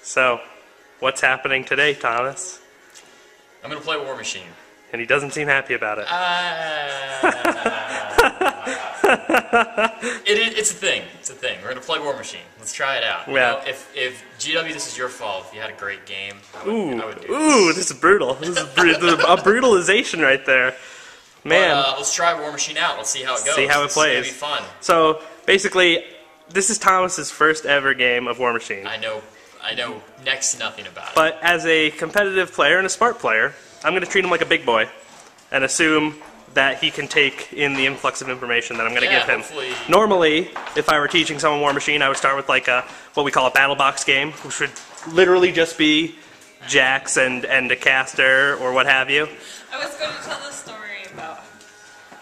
So, what's happening today, Thomas? I'm going to play War Machine. And he doesn't seem happy about it. It's a thing. It's a thing. We're going to play War Machine. Let's try it out. Yeah. You know, if GW, this is your fault. If you had a great game, I would do Ooh, this is brutal. This is a brutalization right there. Man. But, let's try War Machine out. Let's see how it goes. See how it plays. It's going to be fun. So, basically, this is Thomas's first ever game of War Machine. I know next to nothing about it. But as a competitive player and a smart player, I'm going to treat him like a big boy and assume that he can take in the influx of information that I'm going to give him. Hopefully. Normally, if I were teaching someone War Machine, I would start with like what we call a battle box game, which would literally just be jacks and a caster or what have you. I was going to tell the story about...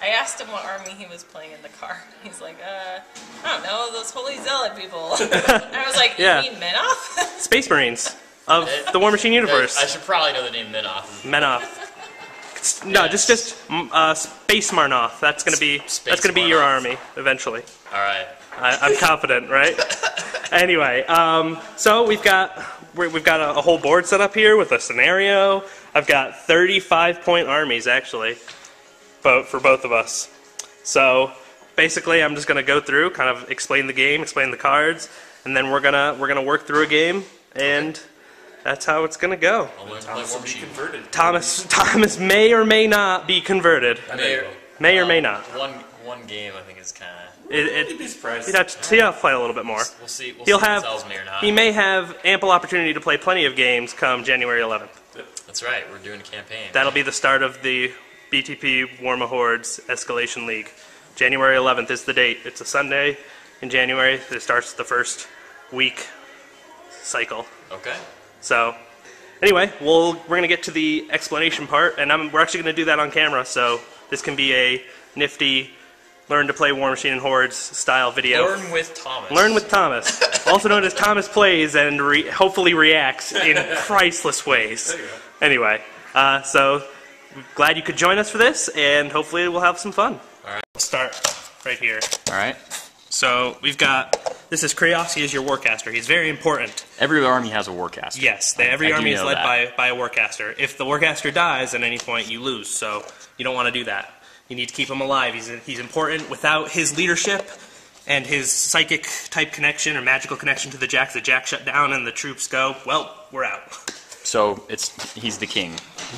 I asked him what army he was playing in the car. He's like, I don't know, those Holy Zealot people. I was like, Yeah. You mean Menoth? Space Marines of the War Machine universe. I should probably know the name Menoth. Menoth. No, just Space Marnoth. That's gonna be your army eventually. All right. I'm confident, right? Anyway, so we've got a whole board set up here with a scenario. I've got 35-point armies actually, for both of us. So basically, I'm just gonna go through, kind of explain the game, explain the cards, and then we're gonna work through a game, and that's how it's gonna go. Thomas will be converted. Thomas may or may not be converted. May or may not. One game, I think, is kind of. You'd be surprised. He'd have to play a little bit more. We'll see. We'll He'll see have. if it tells me or not. He may have ample opportunity to play plenty of games come January 11th. That's right. We're doing a campaign. That'll be the start of the BTP War Mahords Escalation League. January 11th is the date. It's a Sunday in January. It starts the first week cycle. Okay. So, anyway, we're going to get to the explanation part, and we're actually going to do that on camera, so this can be a nifty learn to play War Machine and Hordes style video. Learn with Thomas. Learn with Thomas. Also known as Thomas Plays and hopefully reacts in priceless ways. Anyway, so glad you could join us for this, and hopefully we'll have some fun. Alright. Let's start right here. Alright. So we've got, this is Krios, he is your Warcaster. He's very important. Every army has a Warcaster. Yes, every army is led by a Warcaster. If the Warcaster dies at any point, you lose, so you don't want to do that. You need to keep him alive. He's important. Without his leadership and his psychic type connection or magical connection to the Jack shut down and the troops go, well, we're out. So he's the king,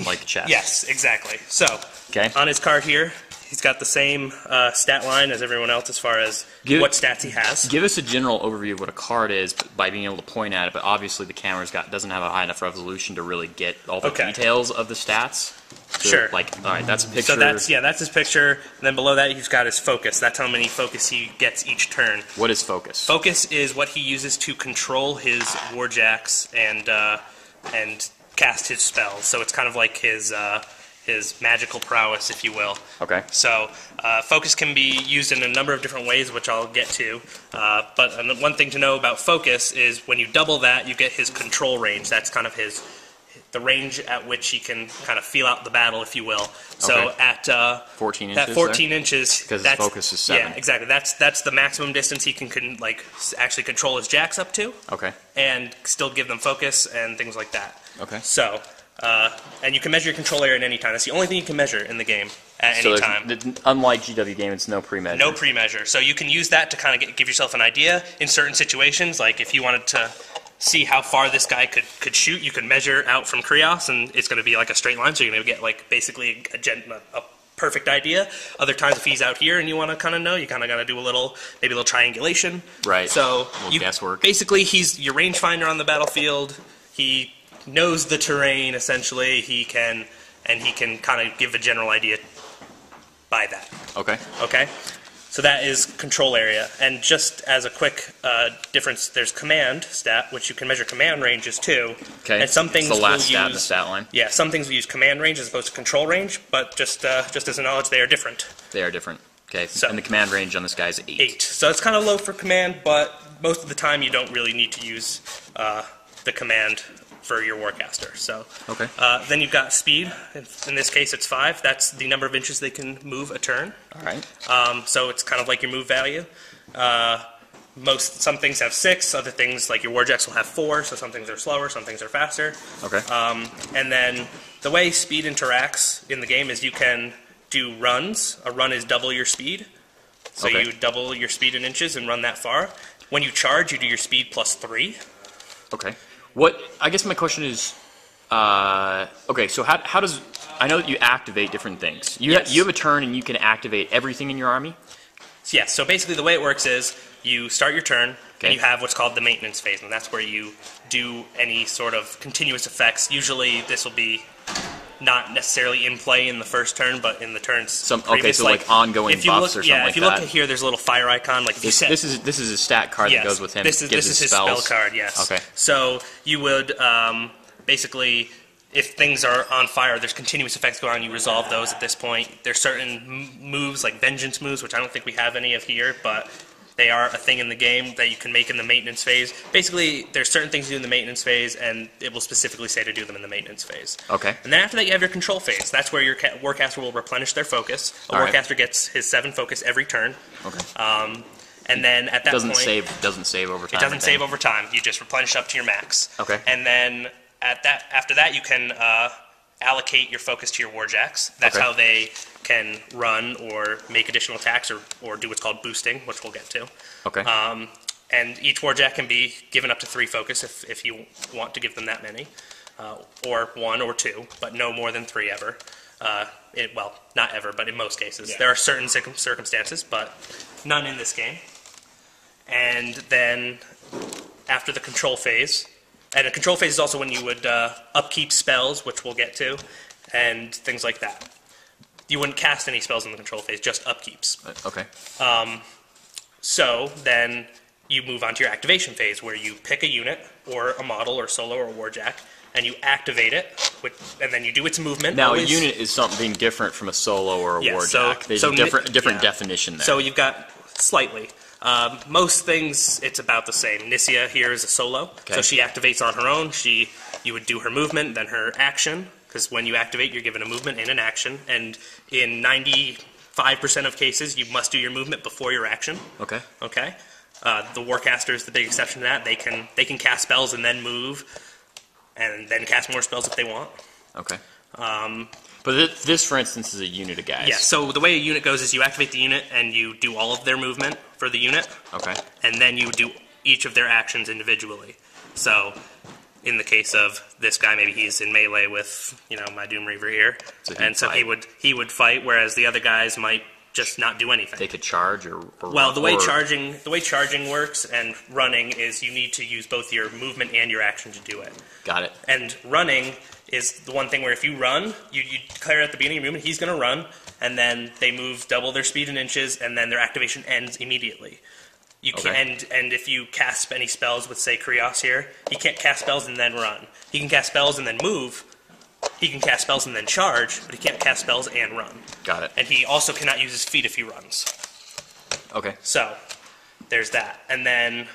like chess. Yes, exactly. So, okay. On his card here, he's got the same stat line as everyone else as far as what stats he has. Give us a general overview of what a card is by being able to point at it, but obviously the camera's doesn't have a high enough resolution to really get all the details of the stats. So, sure. Like, all right, that's a picture. So that's his picture. And then below that, he's got his focus. That's how many focus he gets each turn. What is focus? Focus is what he uses to control his Warjacks and cast his spells. So it's kind of like his magical prowess, if you will. Okay. So focus can be used in a number of different ways, which I'll get to. But one thing to know about focus is when you double that, you get his control range. That's kind of the range at which he can kind of feel out the battle, if you will. So at 14 inches. At 14 inches, because his focus is 7. Yeah, exactly. That's the maximum distance he can like actually control his jacks up to. Okay. And still give them focus and things like that. Okay. So, and you can measure your control area at any time. That's the only thing you can measure in the game at any time. Unlike GW game, it's no pre-measure. No pre-measure. So you can use that to kind of give yourself an idea in certain situations. Like if you wanted to see how far this guy could shoot, you can measure out from Krios, and it's going to be like a straight line, so you're going to get like basically a perfect idea. Other times, if he's out here and you want to kind of know, you kind of got to do maybe a little triangulation. Right. So a little guesswork. Basically, he's your rangefinder on the battlefield. He knows the terrain essentially. He can kind of give a general idea by that. Okay. Okay. So that is control area. And just as a quick difference, there's command stat, which you can measure command ranges too. Okay. And some things it's the last will stat in use, the stat line. Yeah, some things will use command range as opposed to control range, but just as a knowledge, they are different. They are different. Okay. So, and the command range on this guy is 8. 8. So it's kind of low for command, but most of the time you don't really need to use the command for your Warcaster. So okay. Then you've got speed. In this case, it's 5. That's the number of inches they can move a turn. All right. So it's kind of like your move value. Some things have 6, other things like your Warjacks will have 4, so some things are slower, some things are faster. Okay. And then the way speed interacts in the game is you can do runs. A run is double your speed. So you double your speed in inches and run that far. When you charge, you do your speed plus 3. Okay. I guess my question is, okay, so how does, I know that you activate different things. You have a turn and you can activate everything in your army? Yes, so basically the way it works is you start your turn and you have what's called the maintenance phase, and that's where you do any sort of continuous effects. Usually this will be not necessarily in play in the first turn, but in the turns previous. Okay, so like ongoing buffs or something like that. Yeah, if you look at here, there's a little fire icon. Like this is a stat card that goes with him. This is his spell card, yes. Okay. So you would basically, if things are on fire, there's continuous effects going on, you resolve those at this point. There's certain moves, like vengeance moves, which I don't think we have any of here, but they are a thing in the game that you can make in the maintenance phase. Basically, there's certain things you do in the maintenance phase, and it will specifically say to do them in the maintenance phase. Okay. And then after that, you have your control phase. That's where your Warcaster will replenish their focus. A Warcaster gets his 7 focus every turn. Okay. And then at that point... Doesn't save over time. It doesn't save over time. You just replenish up to your max. Okay. And then after that, you can allocate your focus to your Warjacks. That's how they can run or make additional attacks or do what's called boosting, which we'll get to. Okay. And each Warjack can be given up to 3 focus if you want to give them that many, or 1 or 2, but no more than 3 ever. Well, not ever, but in most cases. Yeah. There are certain circumstances, but none in this game. And then after the control phase, and a control phase is also when you would upkeep spells, which we'll get to, and things like that. You wouldn't cast any spells in the control phase, just upkeeps. Okay. So then you move on to your activation phase, where you pick a unit, or a model, or solo, or Warjack, and you activate it, and then you do its movement. Now, a unit is something different from a solo or a Warjack. There's a different definition there. So you've got slightly. Most things, it's about the same. Nisia here is a solo, so she activates on her own. You would do her movement, then her action, because when you activate, you're given a movement and an action, and in 95% of cases, you must do your movement before your action. Okay. Okay. The Warcaster is the big exception to that. They can cast spells and then move, and then cast more spells if they want. Okay. But this, for instance, is a unit of guys. Yeah, so the way a unit goes is you activate the unit, and you do all of their movement for the unit. Okay. And then you do each of their actions individually. So, in the case of this guy, maybe he's in melee with, my Doom Reaver here. So he would fight, whereas the other guys might just not do anything. They could charge or well, the way charging works and running is you need to use both your movement and your action to do it. Got it. And running is the one thing where if you run, you declare at the beginning of your movement, he's going to run, and then they move double their speed in inches, and then their activation ends immediately. You can't, and if you cast any spells with, say, Krios here, he can't cast spells and then run. He can cast spells and then move. He can cast spells and then charge, but he can't cast spells and run. Got it. And he also cannot use his feet if he runs. Okay. So, there's that. And then,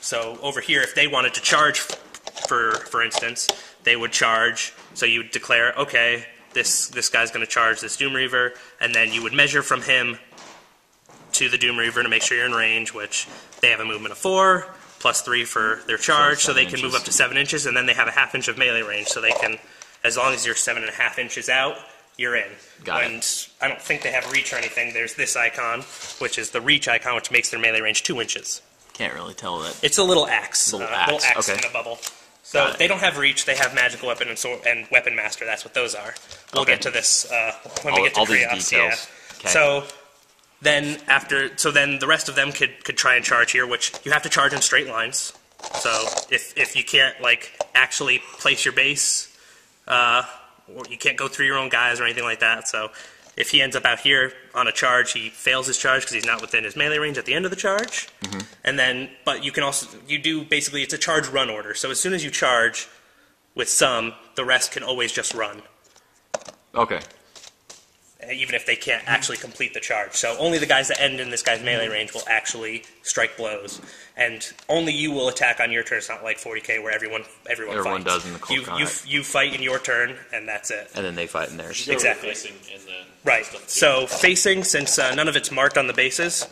so over here, if they wanted to charge, for instance, they would charge. So you would declare, okay, this guy's going to charge this Doom Reaver, and then you would measure from him to the Doom Reaver to make sure you're in range, which they have a movement of 4, plus 3 for their charge, so they can move up to 7 inches, and then they have a ½ inch of melee range, so they can, as long as you're 7.5 inches out, you're in. Got it. And I don't think they have reach or anything. There's this icon, which is the reach icon, which makes their melee range 2 inches. Can't really tell that. It's a little axe. Little axe in a bubble. So they don't have reach. They have magical weapon and weapon master. That's what those are. We'll get to this when we get to Krios. Yeah. Okay. So then the rest of them could try and charge here, which you have to charge in straight lines. So if you can't actually place your base, or you can't go through your own guys or anything like that. So if he ends up out here on a charge, he fails his charge because he's not within his melee range at the end of the charge. Mm-hmm. And then, but you can also, basically, it's a charge run order. So as soon as you charge with some, the rest can always just run. Okay. Even if they can't actually complete the charge. So only the guys that end in this guy's melee range will actually strike blows. And only you will attack on your turn. It's not like 40k where everyone fights. Does in the cool you fight in your turn, and that's it. And then they fight in theirs. Exactly. Right. So facing, since none of it's marked on the bases,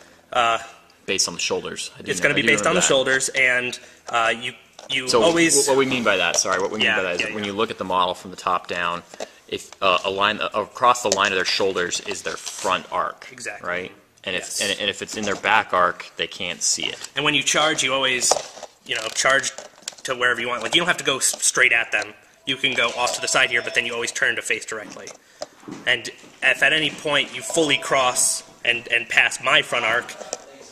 based on the shoulders. It's going to be based on the shoulders, and you so always... what we mean by that, sorry, what we mean by that is when you look at the model from the top down, if a line across the line of their shoulders is their front arc. Exactly. Right? And if it's in their back arc, they can't see it. And when you charge, you always, charge to wherever you want. Like, you don't have to go straight at them. You can go off to the side here, but then you always turn to face directly. And if at any point you fully cross and pass my front arc,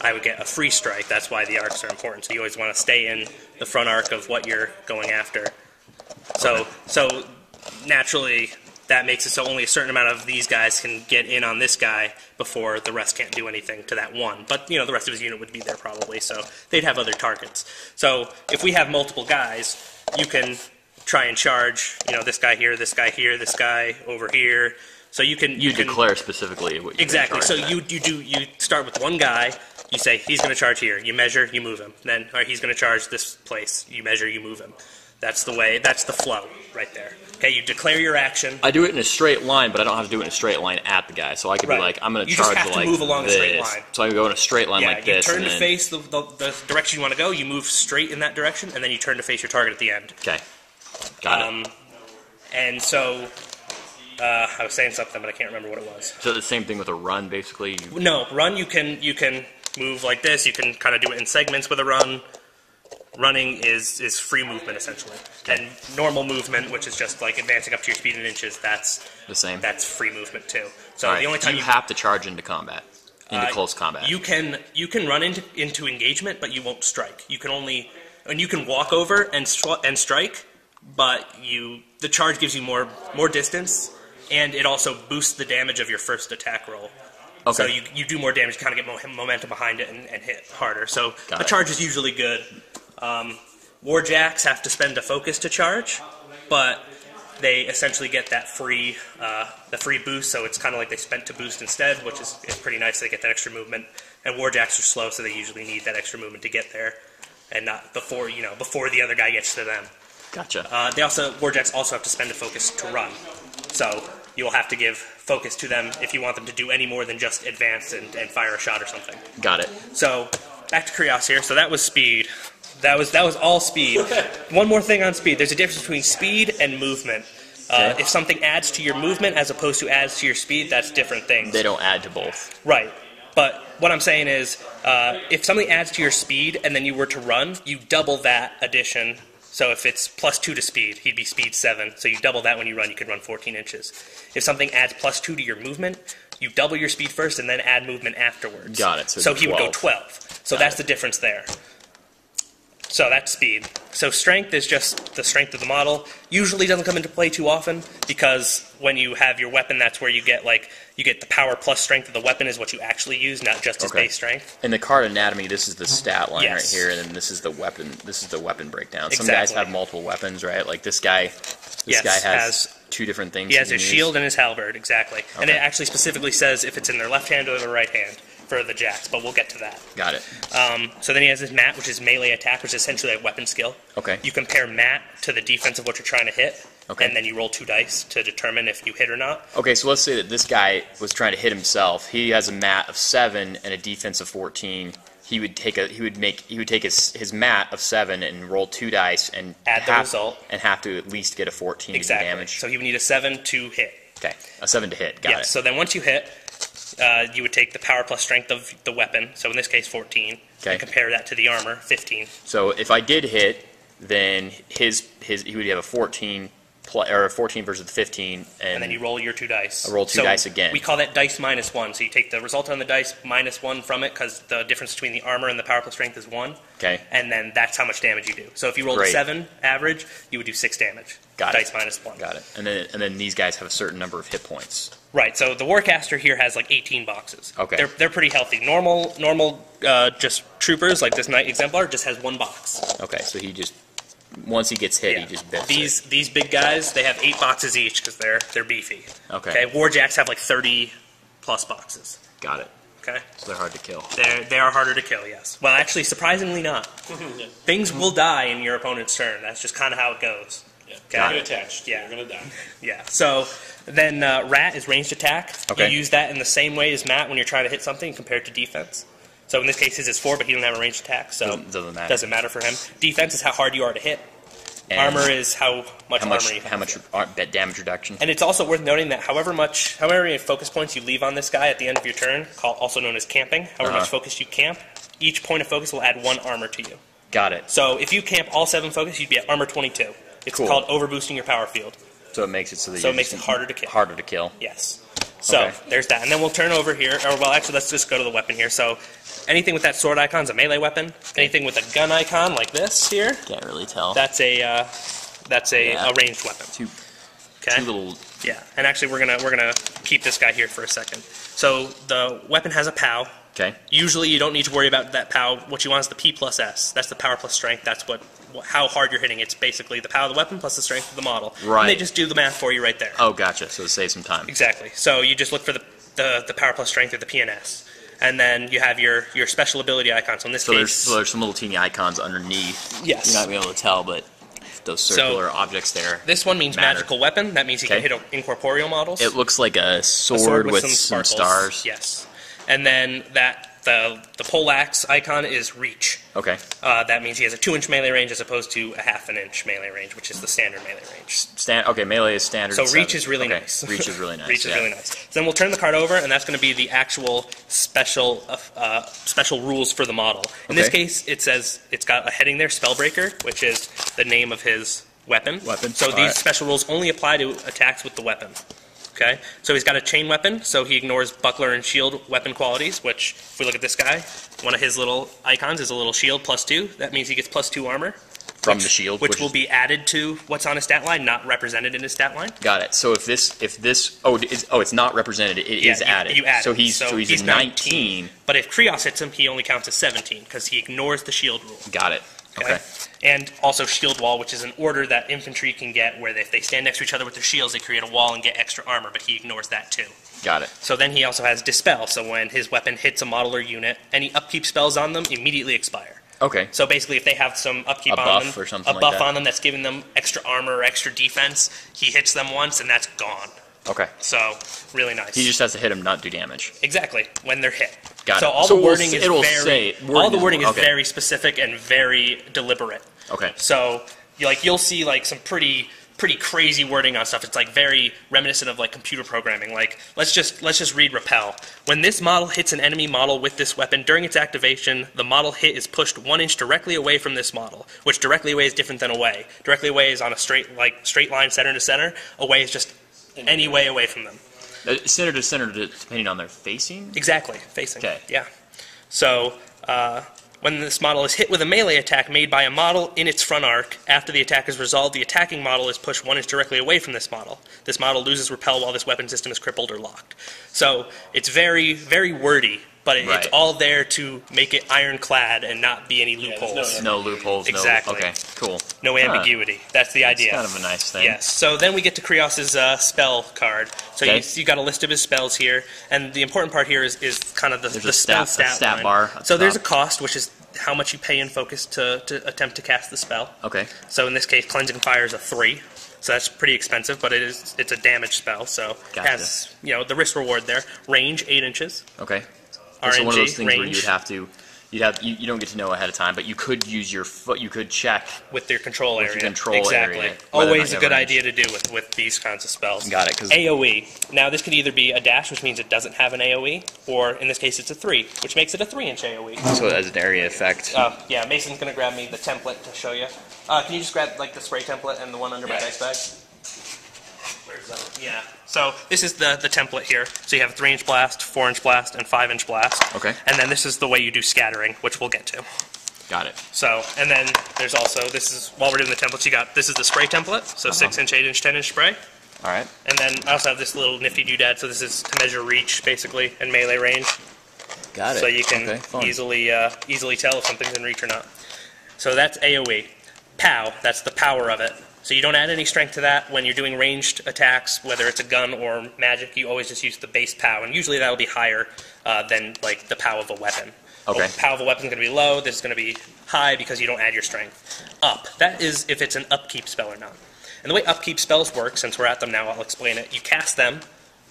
I would get a free strike. That's why the arcs are important. So you always want to stay in the front arc of what you're going after. So naturally, that makes it so only a certain amount of these guys can get in on this guy before the rest can't do anything to that one. But, the rest of his unit would be there probably, so they'd have other targets. So if we have multiple guys, you can try and charge, this guy here, this guy over here. So you can... You declare specifically what you're exactly. So at. you start with one guy, you say, he's going to charge here. You measure, you move him. Then, all right, he's going to charge this place. You measure, you move him. That's the way, that's the flow right there. Okay, you declare your action. I do it in a straight line, but I don't have to do it in a straight line at the guy. So I could be like, I'm going to charge like this. You just have to move along a straight line. So I can go in a straight line like this. Yeah, you turn to face the direction you want to go, you move straight in that direction, and then you turn to face your target at the end. Okay, got it. And so, I was saying something, but I can't remember what it was. So the same thing with a run, basically? No, run, you can move like this. You can kind of do it in segments with a run. Running is free movement, essentially. And normal movement, which is just like advancing up to your speed in inches, that's the same. That's free movement too. So the only time you have to charge into combat, into close combat. You can run into engagement, but you won't strike. You can walk over and strike, but the charge gives you more distance, and it also boosts the damage of your first attack roll. Okay. So you do more damage, kind of get momentum behind it, and hit harder. So the charge is usually good. Warjacks have to spend a focus to charge, but they essentially get that free boost, so it's kind of like they spent to boost instead, which is pretty nice. They get that extra movement. And Warjacks are slow, so they usually need that extra movement to get there, and not before the other guy gets to them. Gotcha. Warjacks also have to spend a focus to run, so you'll have to give focus to them if you want them to do any more than just advance and fire a shot or something. Got it. So back to Krios here. So that was speed. That was all speed. One more thing on speed. There's a difference between speed and movement. If something adds to your movement as opposed to adds to your speed, that's different things. They don't add to both. Right. But what I'm saying is, if something adds to your speed and then you were to run, you double that addition. So if it's +2 to speed, he'd be speed 7. So you double that when you run, you could run 14 inches. If something adds +2 to your movement, you double your speed first and then add movement afterwards. Got it. So he would go 12. So that's the difference there. So that's speed. So strength is just the strength of the model. Usually doesn't come into play too often because when you have your weapon, that's where you get the power plus strength of the weapon is what you actually use, not just its base strength. In the card anatomy, this is the stat line right here, and then this is the weapon breakdown. Some guys have multiple weapons, right? Like this guy has two different things. He has his shield and his halberd, exactly. Okay. And it actually specifically says if it's in their left hand or their right hand for the jacks, but we'll get to that. Got it. So then he has his mat, which is melee attack, which is essentially a weapon skill. Okay. You compare mat to the defense of what you're trying to hit, and then you roll 2 dice to determine if you hit or not. Okay, so let's say that this guy was trying to hit himself. He has a mat of 7 and a defense of 14. He would take his mat of 7 and roll 2 dice and add the result and have to at least get a 14 damage. So he would need a 7 to hit. Okay, a 7 to hit. Got it. So then once you hit, you would take the power plus strength of the weapon. So in this case, 14. And compare that to the armor, 15. So if I did hit, then he would have a 14. Or a 14 versus the 15, and then you roll your 2 dice. I roll 2 dice again. We call that dice -1. So you take the result on the dice -1 from it, because the difference between the armor and the power plus strength is 1. Okay. And then that's how much damage you do. So if you rolled a 7 average, you would do 6 damage. Got dice it. -1. Got it. And then these guys have a certain number of hit points. Right. So the Warcaster here has like 18 boxes. Okay. They're pretty healthy. Normal just troopers like this Knight Exemplar just has 1 box. Okay. So he just. Once he gets hit, he just bits These big guys, they have 8 boxes each because they're beefy. Okay. Warjacks have like 30+ boxes. Got it. Okay. So they're hard to kill. They are harder to kill, yes. Well, actually, surprisingly not. Things will die in your opponent's turn. That's just kind of how it goes. Yeah. Okay? Get attached. Yeah. You're gonna die. Yeah. So then Rat is ranged attack. Okay. You use that in the same way as Matt when you're trying to hit something compared to defense. So in this case, his is 4, but he doesn't have a ranged attack, so doesn't matter for him. Defense is how hard you are to hit. And armor is how much armor you have. How much damage reduction. And it's also worth noting that however many focus points you leave on this guy at the end of your turn, also known as camping, however much focus you camp, each point of focus will add 1 armor to you. Got it. So if you camp all 7 focus, you'd be at armor 22. It's called overboosting your power field. So it makes it so that it makes it harder to kill. Harder to kill. Yes. So there's that. And then we'll turn over here, or well, actually, let's just go to the weapon here. So anything with that sword icon is a melee weapon. Anything with a gun icon like this here, can't really tell. That's a ranged weapon. Two little. Yeah, and actually we're gonna keep this guy here for a second. So the weapon has a POW. Okay. Usually you don't need to worry about that POW. What you want is the P plus S. That's the power plus strength. That's how hard you're hitting. It's basically the POW of the weapon plus the strength of the model. Right. And they just do the math for you right there. Oh, gotcha. So it saves some time. Exactly. So you just look for the power plus strength or the PNS. And then you have your special ability icon. So in this case... there's some little teeny icons underneath. Yes. You're not going to be able to tell, but those circular objects there this one means magical weapon. That means you can hit incorporeal models. It looks like a sword with some stars. Yes. And then the poleaxe icon is reach. Okay. That means he has a 2-inch melee range as opposed to a 1/2 inch melee range, which is the standard melee range. Okay, melee is standard. So reach is really nice. Reach is really nice. Reach is really nice. So then we'll turn the card over, and that's going to be the actual special rules for the model. In this case, it says it's got a heading there, Spellbreaker, which is the name of his weapon. So these special rules only apply to attacks with the weapon. Okay, so he's got a chain weapon, so he ignores buckler and shield weapon qualities, which, if we look at this guy, one of his little icons is a little shield +2. That means he gets +2 armor. From the shield. Which will be added to what's on his stat line, not represented in his stat line. Got it. So if this, it's not represented, it is added. You add so he's a 19. But if Krios hits him, he only counts as 17, because he ignores the shield rule. Got it. Okay. And also shield wall, which is an order that infantry can get where if they stand next to each other with their shields, they create a wall and get extra armor, but he ignores that too. Got it. So then he also has Dispel, so when his weapon hits a model or unit, any upkeep spells on them immediately expire. Okay. So basically if they have some upkeep on them, or something a buff on them that's giving them extra armor or extra defense, he hits them once and that's gone. Okay. So, really nice. He just has to hit them, not do damage. Exactly, when they're hit. Got so it. all the wording is Okay. very specific and very deliberate. Okay. So, you'll see like some pretty crazy wording on stuff. It's like very reminiscent of like computer programming. Like let's just read repel. When this model hits an enemy model with this weapon during its activation, the model hit is pushed 1 inch directly away from this model. Which directly away is different than away. Directly away is on a straight line center to center. Away is just any way away from them. Center to center, depending on their facing? Exactly, facing. Okay. Yeah. So, when this model is hit with a melee attack made by a model in its front arc, after the attack is resolved, the attacking model is pushed 1 inch directly away from this model. This model loses repel while this weapon system is crippled or locked. So, it's very, very wordy, but it's all there to make it ironclad and not be any loopholes. No loopholes. Exactly. Okay, cool. No ambiguity. That's the idea. That's kind of a nice thing. Yes. So then we get to Krios's spell card. So you got a list of his spells here, and the important part here is kind of the spell stat bar. So there's a cost, which is how much you pay in focus to attempt to cast the spell. Okay. So in this case, Cleansing Fire is a 3. So that's pretty expensive, but it's a damage spell, so it has the risk reward there. Range 8 inches. Okay. RNG, so one of those things range. Where you don't get to know ahead of time, but you could use your foot. You could check with your control area. Exactly. Area, always a good idea to do with these kinds of spells. Got it. AOE. Now this could either be a dash, which means it doesn't have an AOE, or in this case it's a 3, which makes it a 3-inch AOE. So as an area effect. Yeah. Mason's gonna grab me the template to show you. Can you just grab like the spray template and the one under my dice bag? Where's that? Yeah. So this is the template here. So you have a 3-inch blast, 4-inch blast, and 5-inch blast. Okay. And then this is the way you do scattering, which we'll get to. Got it. So, and then there's also, while we're doing the templates, this is the spray template. So 6-inch, 8-inch, 10-inch spray. All right. And then I also have this little nifty doodad. So this is to measure reach, basically, and melee range. Got it. So you can easily tell if something's in reach or not. So that's AOE. POW, that's the power of it. So you don't add any strength to that. When you're doing ranged attacks, whether it's a gun or magic, you always just use the base POW, and usually that'll be higher than like the POW of a weapon. Okay. Well, POW of a weapon is going to be low. This is going to be high because you don't add your strength. Up. That is if it's an upkeep spell or not. And the way upkeep spells work, since we're at them now, I'll explain it. You cast them.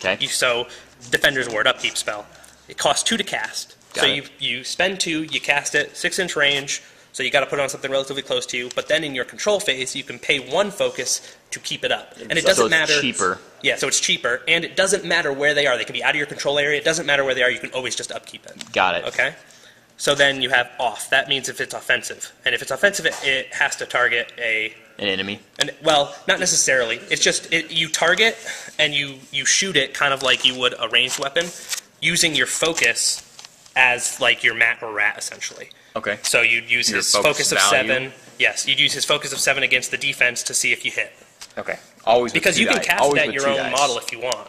Okay. So Defender's Ward, upkeep spell. It costs 2 to cast. So you spend 2, you cast it, 6-inch range, so you got to put it on something relatively close to you, but then in your control phase, you can pay 1 focus to keep it up. And it doesn't matter. So it's cheaper. Yeah, so it's cheaper, and it doesn't matter where they are. They can be out of your control area. It doesn't matter where they are. You can always just upkeep it. Got it. Okay? So then you have off. That means if it's offensive. And if it's offensive, it has to target an enemy? Well, not necessarily. It's just you target and you shoot it kind of like you would a ranged weapon, using your focus as like your mat or rat, essentially. Okay. So you'd use his focus of 7. Yes, you'd use his focus of 7 against the defense to see if you hit. Okay. Always with because you can cast always it at your own dice. model if you want.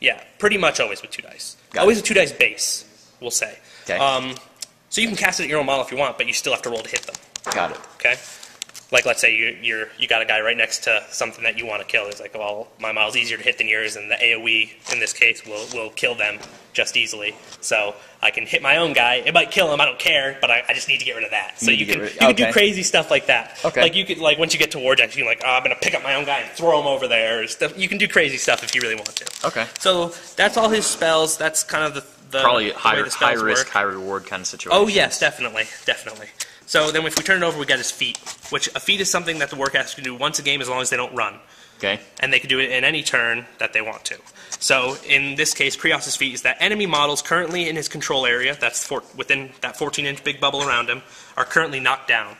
Yeah, pretty much always with 2 dice. Got Always it. with 2 dice base, we'll say. Okay. So you can cast it at your own model if you want, but you still have to roll to hit them. Got it. Okay. Like, let's say you got a guy right next to something that you want to kill. It's like, well, my model's easier to hit than yours, and the AoE in this case will kill them just easily. So I can hit my own guy. It might kill him. I don't care, but I just need to get rid of that. So you can do crazy stuff like that. Okay. Like you could once you get to Warjack, you can I'm gonna pick up my own guy and throw him over there. Stuff. You can do crazy stuff if you really want to. Okay. So that's all his spells. That's kind of the Probably the way high the spells risk, work. high reward kind of situation. Oh yes, definitely. So then if we turn it over, we got his feat, which a feat is something that the Warcaster can do once a game as long as they don't run. Okay. And they can do it in any turn that they want to. So in this case, Krios' feat is that enemy models currently in his control area, that's within that 14-inch big bubble around him, are currently knocked down.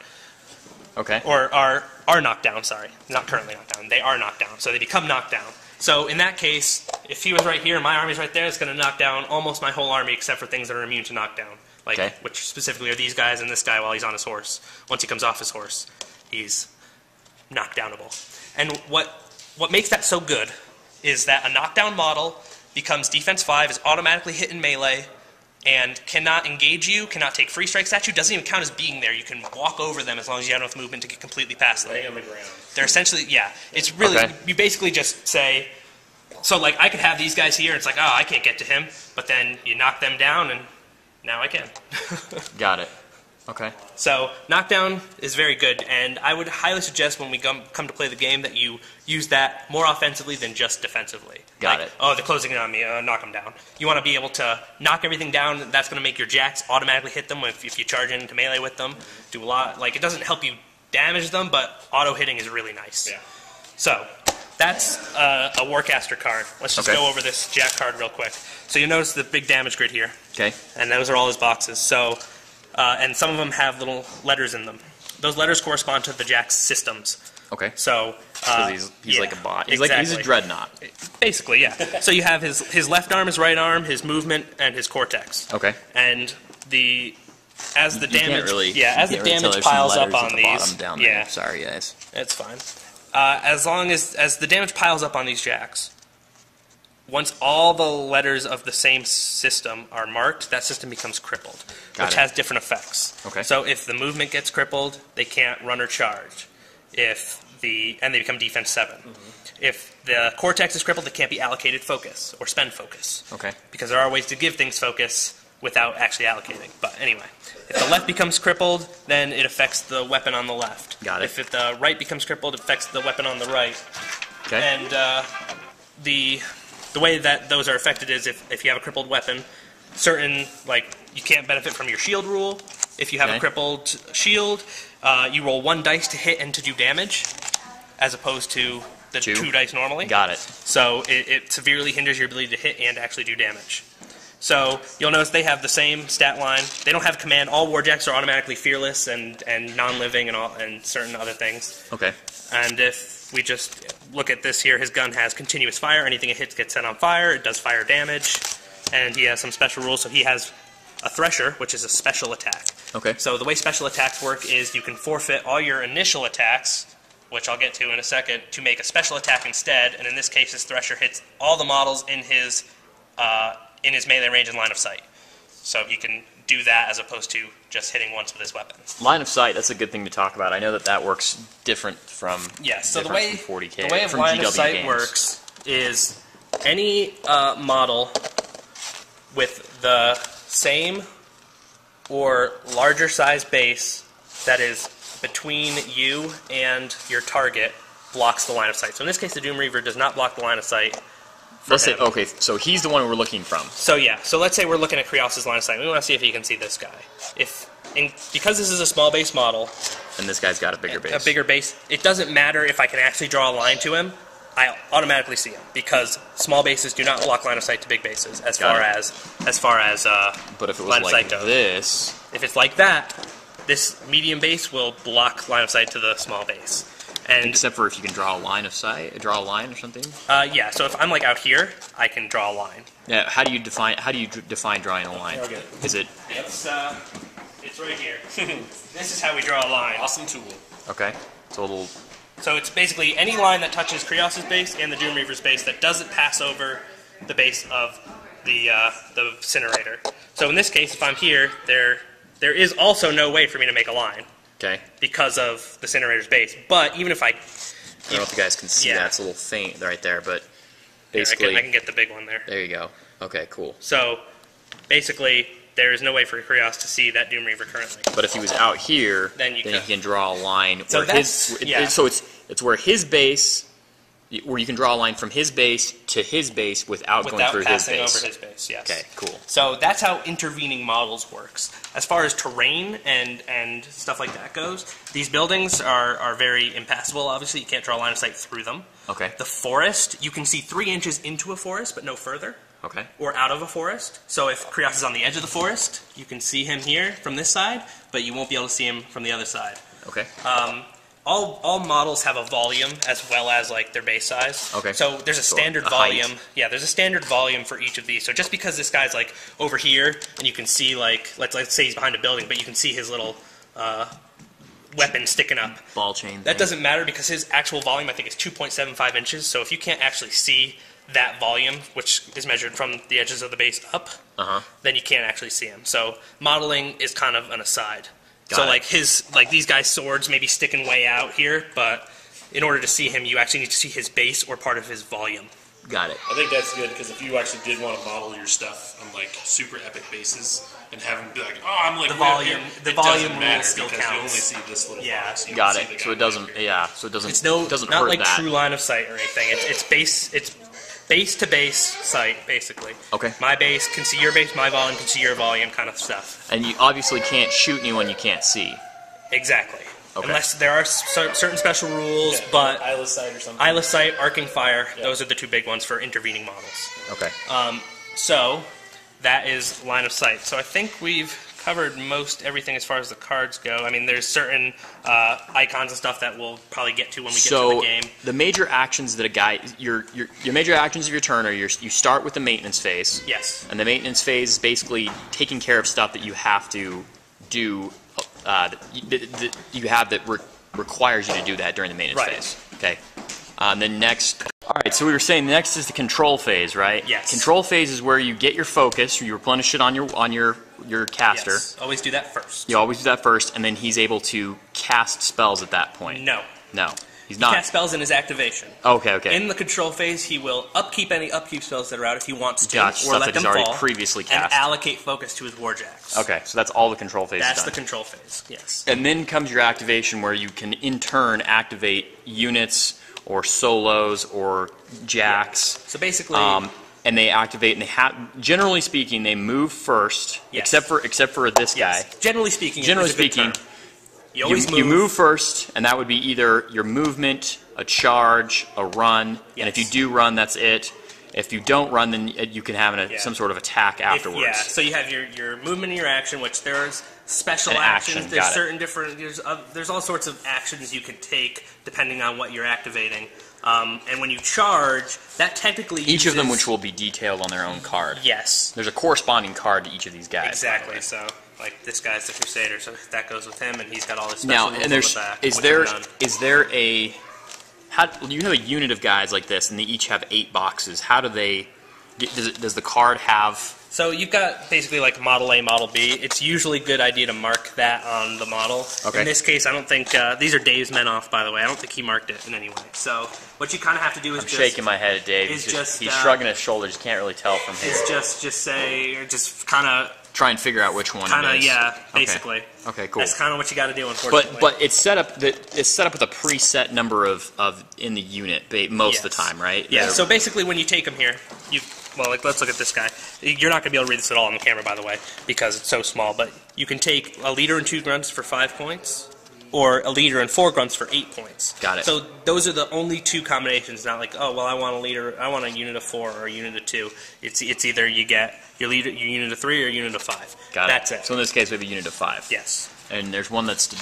Okay. Or are knocked down, sorry. Not currently knocked down. They are knocked down. So they become knocked down. So in that case, if he was right here and my army's right there, it's going to knock down almost my whole army except for things that are immune to knockdown. Which specifically are these guys and this guy while he's on his horse. Once he comes off his horse, he's knockdownable. And what makes that so good is that a knockdown model becomes defense 5, is automatically hit in melee, and cannot engage you, cannot take free strikes at you, doesn't even count as being there. You can walk over them as long as you have enough movement to get completely past them. Lay on the ground. They're essentially, it's really, you basically just say, so like I could have these guys here, and it's like, oh, I can't get to him, but then you knock them down, and now I can. Got it. Okay. So knockdown is very good, and I would highly suggest when we come to play the game that you use that more offensively than just defensively. Got it. Oh, they're closing in on me. Knock them down. You want to be able to knock everything down. That's going to make your jacks automatically hit them if you charge into melee with them. Do a lot. Like, it doesn't help you damage them, but auto hitting is really nice. Yeah. So that's a Warcaster card. Let's just go over this Jack card real quick. So you notice the big damage grid here. Okay. And those are all his boxes. So, and some of them have little letters in them. Those letters correspond to the Jack's systems. Okay. So he's like a bot. He's exactly. he's a dreadnought. Basically, yeah. So you have his left arm, his right arm, his movement, and his cortex. Okay. And as the damage piles piles up on these, down there. Sorry, guys. it's fine. As long as the damage piles up on these Jacks, once all the letters of the same system are marked, that system becomes crippled, which has different effects. Okay. So if the movement gets crippled, they can't run or charge. And they become defense 7. Mm-hmm. If the cortex is crippled, it can't be allocated focus or spend focus. Okay. Because there are ways to give things focus without actually allocating. But anyway, if the left becomes crippled, then it affects the weapon on the left. Got it. If the right becomes crippled, it affects the weapon on the right. Okay. And the way that those are affected is if you have a crippled weapon, you can't benefit from your shield rule. If you have a crippled shield, you roll 1 dice to hit and to do damage, as opposed to the 2 dice normally. Got it. So it severely hinders your ability to hit and actually do damage. So you'll notice they have the same stat line. They don't have command. All Warjacks are automatically fearless and non-living and certain other things. Okay. And if we just look at this here, his gun has continuous fire. Anything it hits gets set on fire. It does fire damage. And he has some special rules. So he has a Thresher, which is a special attack. Okay. So the way special attacks work is you can forfeit all your initial attacks, which I'll get to in a second, to make a special attack instead. And in this case, his Thresher hits all the models in his melee range and line of sight. So he can do that as opposed to just hitting once with his weapon. Line of sight, that's a good thing to talk about. I know that works different from so the way 40K, the way of from line GW of sight games. works is any model with the same or larger size base that is between you and your target blocks the line of sight. So in this case, the Doom Reaver does not block the line of sight. let's say, him. okay, so he's the one we're looking from. So yeah, so let's say we're looking at Krios' line of sight. We want to see if he can see this guy. Because this is a small base model, And this guy's got a bigger base. It doesn't matter if I can actually draw a line to him. I automatically see him because small bases do not block line of sight to big bases as far as But if it was line of like sight goes. this, If it's like that, this medium base will block line of sight to the small base. And except for if you can draw a line of sight, draw a line or something. yeah, so if I'm like out here, I can draw a line. Yeah. How do you define drawing a line? Okay. Is it It's right here. This is how we draw a line. Awesome tool. okay? So a little. So it's basically any line that touches Krios' base and the Doom Reaver's base that doesn't pass over the base of the incinerator. So in this case, if I'm here, there is also no way for me to make a line Okay. because of the incinerator's base. But even if I I don't know if you guys can see Yeah. that. It's a little faint right there, but here, basically, I can get the big one there. there you go. Okay, cool. So basically, there is no way for Krios to see that Doom Reaver currently. But if he was out here, Then you he could. can draw a line So where that's- yeah. so it's where his base, where you can draw a line from his base to his base without going Without through his passing base. over his base, yes. Okay, cool. So that's how intervening models works. As far as terrain and stuff like that goes, these buildings are very impassable, obviously. You can't draw a line of sight through them. Okay. The forest, you can see 3 inches into a forest, but no further, Okay. or out of a forest. So if Krios is on the edge of the forest, you can see him here from this side, but you won't be able to see him from the other side. Okay. All models have a volume as well as like their base size. Okay. So there's a So standard a height. volume. Yeah, there's a standard volume for each of these. So just because this guy's like over here and you can see like let's say he's behind a building, but you can see his little weapon sticking up. Ball chain. That thing. doesn't matter because his actual volume I think is 2.75 inches. So if you can't actually see that volume, which is measured from the edges of the base up, then you can't actually see him. So modeling is kind of an aside. So Got it. like these guys' swords may be sticking way out here, but in order to see him, you actually need to see his base or part of his volume. Got it. I think that's good because if you actually did want to model your stuff on like super epic bases and have them be like, oh, I'm like The way up volume- here, the it volume doesn't rule matter still because you only counts. see this little Yeah. box. You Got don't see it. the So guy it doesn't. back here. Yeah. So it doesn't. It's no it doesn't not hurt like that. true line of sight or anything. It's base to base sight basically. Okay. My base can see your base, my volume can see your volume, kind of stuff. And you obviously can't shoot anyone you can't see. Exactly. Okay. Unless there are certain special rules, but eyeless sight or something. eyeless sight, arcing fire, those are the 2 big ones for intervening models. Okay. So that is line of sight. So I think we've covered most everything as far as the cards go. I mean, there's certain icons and stuff that we'll probably get to when we get to the game. The major actions that a guy, your major actions of your turn are you start with the maintenance phase. Yes. And the maintenance phase is basically taking care of stuff that you have to do. That you have that requires you to do that during the maintenance Right. phase. Okay. Then next. All right. So we were saying next is the control phase, right? Yes. Control phase is where you get your focus, you replenish it on your caster. Yes. Always do that first. You always do that first, and then he's able to cast spells at that point. No. No, he's He not. casts spells in his activation. Okay, okay. In the control phase, he will upkeep any upkeep spells that are out if he wants to, Gotcha, or stuff let that he's them already fall, previously and cast. allocate focus to his Warjacks. Okay, so that's all the control phase That's is the done. control phase, yes. And then comes your activation where you can in turn activate units or solos or jacks. So basically, And they activate, and generally speaking, they move first, Yes. except for this yes. guy. Generally speaking, Generally it's a good speaking, turn. You always You move first, and that would be either your movement, a charge, a run, and if you Yes. do run, that's it. If you don't run, then you can have some sort of attack afterwards. Yeah, so you have your movement and your action, which there's special An actions. action, There's got it. certain different. There's all sorts of actions you can take depending on what you're activating. And when you charge, that technically Each of them, uses- which will be detailed on their own card. yes, There's a corresponding card to each of these guys. exactly. So like this guy's the Crusader, so that goes with him, and he's got all his special Now, rules and there's on the back. is which there are none. is there a how you have a unit of guys like this, and they each have 8 boxes. How do they? Does the card have? So you've got basically like Model A, Model B. It's usually a good idea to mark that on the model. Okay. In this case, I don't think these are Dave's Menoth, by the way. I don't think he marked it in any way. So what you kind of have to do is I'm shaking my head at Dave. is He's just, he's shrugging his shoulders. You can't really tell from here. is just say or just kind of try and figure out which one Kind it of, is. yeah, basically. Okay, cool. That's kind of what you got to do, unfortunately. But it's set up with a preset number of in the unit most of the time, right? Yeah. So basically, when you take them here, let's look at this guy. You're not going to be able to read this at all on the camera, by the way, because it's so small. But you can take a leader and 2 grunts for 5 points, or a leader and 4 grunts for 8 points. Got it. So those are the only 2 combinations. Not like, oh well, I want a leader, I want a unit of 4 or a unit of 2. It's either you get your leader, your unit of 3, or a unit of 5. Got it. That's it. So in this case, we have a unit of 5. Yes. And there's one that's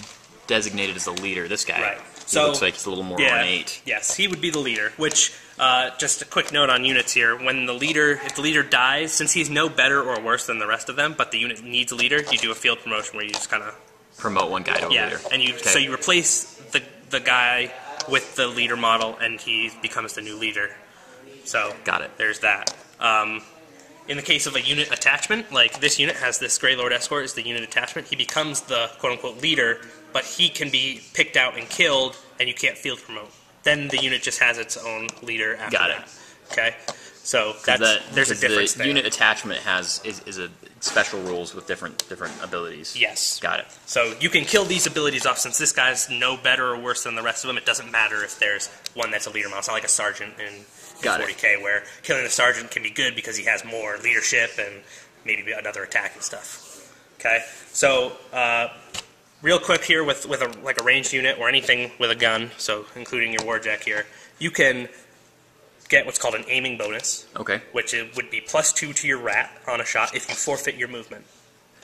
designated as the leader. This guy. Right. He So looks like he's a little more ornate. Yes, he would be the leader. Which, just a quick note on units here: when if the leader dies, since he's no better or worse than the rest of them, but the unit needs a leader, you do a field promotion where you just kind of promote one guy to a leader. and so you replace the guy with the leader model, and he becomes the new leader. So got it. There's that. In the case of a unit attachment, like this unit has this Grey Lord Escort as the unit attachment, he becomes the quote-unquote leader, but he can be picked out and killed, and you can't field promote. Then the unit just has its own leader after Got that. Okay? So there's a difference the there. unit attachment is a special rules with different abilities. Yes. Got it. So you can kill these abilities off. Since this guy's no better or worse than the rest of them, it doesn't matter if there's one that's a leader model. It's not like a sergeant in 40K where killing a sergeant can be good because he has more leadership and maybe another attack and stuff. Okay? So real quick here with a ranged unit or anything with a gun, so including your Warjack here, you can get what's called an aiming bonus. Okay. Which would be +2 to your rat on a shot if you forfeit your movement.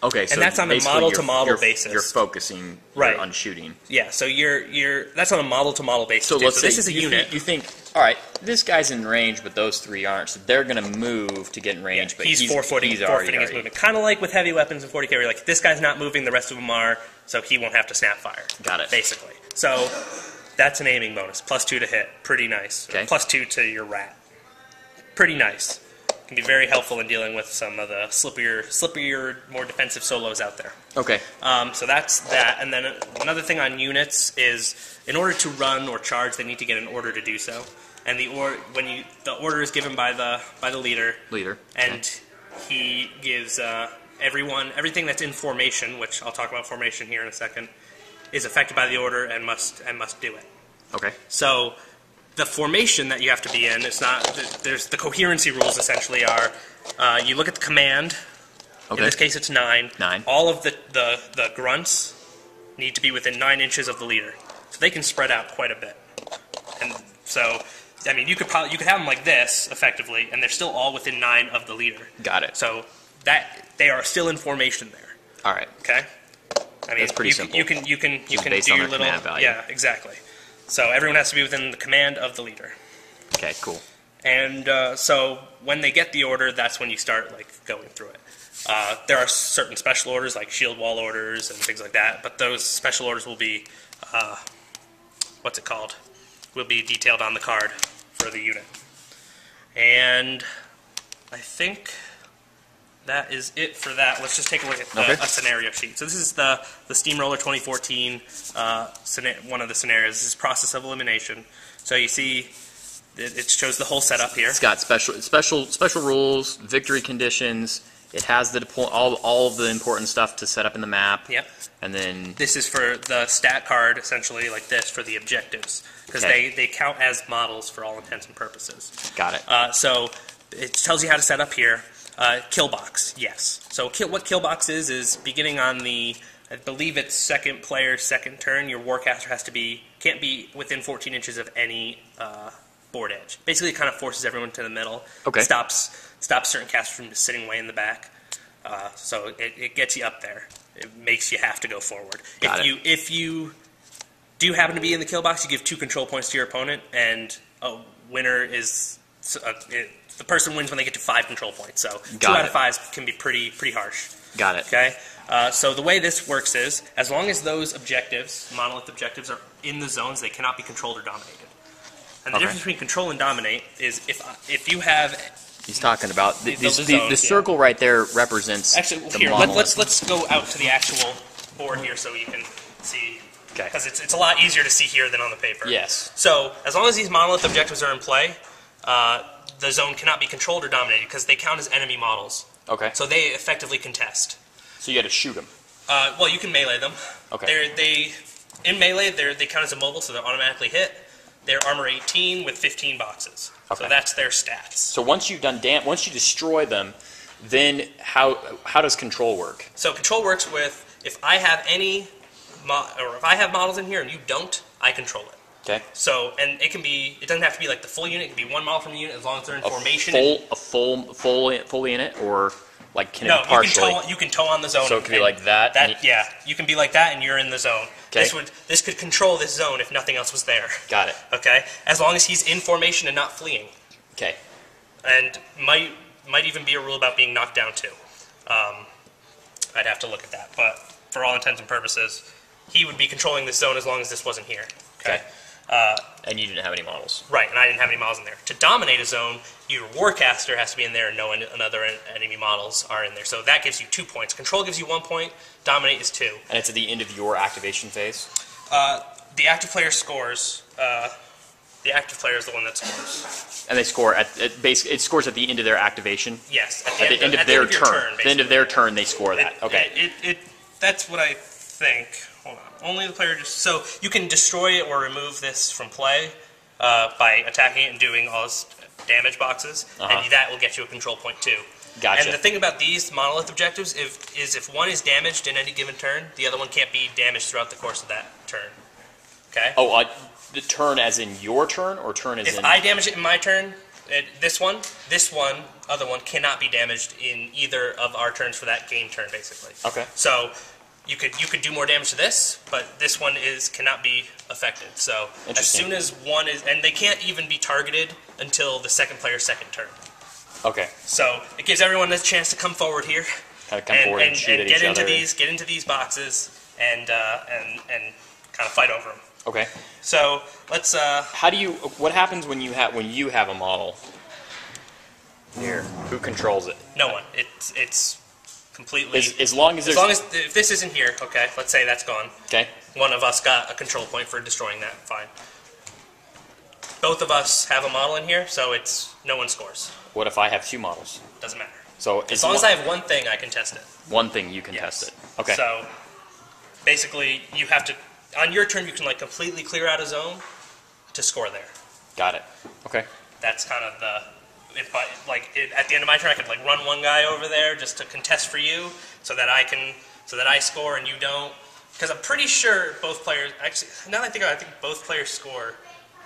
Okay, so and that's on a model-to-model basis. You're focusing on shooting. Yeah, so that's on a model-to-model basis. So let's say this is a unit. You think, all right, this guy's in range, but those 3 aren't, so they're going to move to get in range. But he's forfeiting his movement. Kind of like with heavy weapons in 40K, where you're like, this guy's not moving, the rest of them are, so he won't have to snap fire. Got it. Basically. So that's an aiming bonus. +2 to hit. Pretty nice. Okay. +2 to your rat. Pretty nice. Can be very helpful in dealing with some of the slippier, more defensive solos out there. Okay. So that's that. And then another thing on units is, in order to run or charge, they need to get an order to do so. And the order is given by the leader. And he gives everything that's in formation, which I'll talk about formation here in a second, is affected by the order and must do it. Okay. So the formation that you have to be in, there's the coherency rules essentially are, you look at the command, in this case it's 9. All of the grunts need to be within 9 inches of the leader. So they can spread out quite a bit. And so, I mean, you could have them like this, effectively, and they're still all within 9 of the leader. Got it. So they are still in formation there. All right. Okay? I mean, that's pretty simple. You can based do on your their little... command value. Yeah, exactly. So everyone has to be within the command of the leader. Okay, cool. And so when they get the order, that's when you start going through it. There are certain special orders like shield wall orders and things like that, but those special orders will be, will be detailed on the card for the unit. And I think that is it for that. Let's just take a look at a scenario sheet. So this is the Steamroller 2014 one of the scenarios. This is process of elimination. So you see, it shows the whole setup here. It's got special rules, victory conditions. It has all of the important stuff to set up in the map. Yep. And then this is for the stat card, essentially like this, for the objectives, because they count as models for all intents and purposes. Got it. So it tells you how to set up here. Kill box, yes. So what kill box is beginning on the, I believe it's second player's second turn, your Warcaster can't be within 14 inches of any board edge. Basically, it kind of forces everyone to the middle. Okay. Stops certain casters from just sitting way in the back. So it gets you up there. It makes you have to go forward. If you do happen to be in the kill box, you give 2 control points to your opponent, and a winner is... the person wins when they get to 5 control points. So 2 out of 5 can be pretty harsh. Got it. Okay. So the way this works is, as long as those objectives, monolith objectives, are in the zones, they cannot be controlled or dominated. And the difference between control and dominate is if you have... He's talking about the circle right there represents the monolith. Let's go out to the actual board here so you can see. Okay. Because it's a lot easier to see here than on the paper. Yes. So as long as these monolith objectives are in play, the zone cannot be controlled or dominated because they count as enemy models. Okay. So they effectively contest. So you got to shoot them. Well, you can melee them. Okay. In melee, they count as immobile, so they're automatically hit. They're armor 18 with 15 boxes. Okay. So that's their stats. So once you've done once you destroy them, then how does control work? So control works with if I have if I have models in here and you don't, I control it. Okay. So and it doesn't have to be like the full unit. It can be one model from the unit as long as they're in formation. Fully in it, or like can it be partially? You can toe on the zone. So it can be like that. Yeah, you can be like that, and you're in the zone. Okay. This could control this zone if nothing else was there. Got it. Okay, as long as he's in formation and not fleeing. Okay. And might even be a rule about being knocked down too. I'd have to look at that, but for all intents and purposes, he would be controlling this zone as long as this wasn't here. Okay. And you didn't have any models. Right, and I didn't have any models in there. To dominate a zone, your Warcaster has to be in there and no other enemy models are in there. So that gives you 2 points. Control gives you 1 point, dominate is 2. And it's at the end of your activation phase? The active player scores. The active player is the one that scores. And they score it scores at the end of their activation? Yes, at the end of their turn. At the end of their turn, they score that. Okay. That's what I think. Hold on. Only the player so you can destroy it or remove this from play by attacking it and doing all its damage boxes, and that will get you a control point too. Gotcha. And the thing about these monolith objectives is if one is damaged in any given turn, the other one can't be damaged throughout the course of that turn. Okay. Oh, the turn as in your turn, or turn as in? If I damage it in my turn, this one, other one cannot be damaged in either of our turns for that game turn, basically. Okay. So you could do more damage to this, but this one cannot be affected. So as soon as one is, and they can't even be targeted until the second player's second turn. Okay. So it gives everyone a chance to come forward here, kind of come forward and shoot at each other. Get into these boxes and kind of fight over them. Okay. So let's. What happens when you have a model? Here, who controls it? No one. It's completely. As long as if this isn't here, okay. Let's say that's gone. Okay. One of us got a control point for destroying that. Fine. Both of us have a model in here, so no one scores. What if I have 2 models? Doesn't matter. So as long as I have one thing, I can test it. One thing you can test it. Okay. So basically, you have to. On your turn, you can like completely clear out a zone to score there. Got it. Okay. That's kind of at the end of my turn, I could like run one guy over there just to contest for you, so that I score and you don't. Because I'm pretty sure both players. Actually, now that I think about it, I think both players score.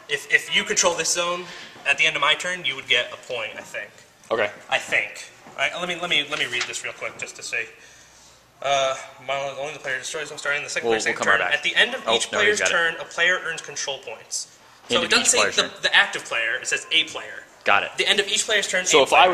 If you control this zone at the end of my turn, you would get a point. I think. Okay. I think. Let me read this real quick just to see. Only the player destroys them starting the second player's turn. At the end of each player's turn, a player earns control points. So it doesn't say the active player; it says a player. Got it. The end of each player's turn. So if I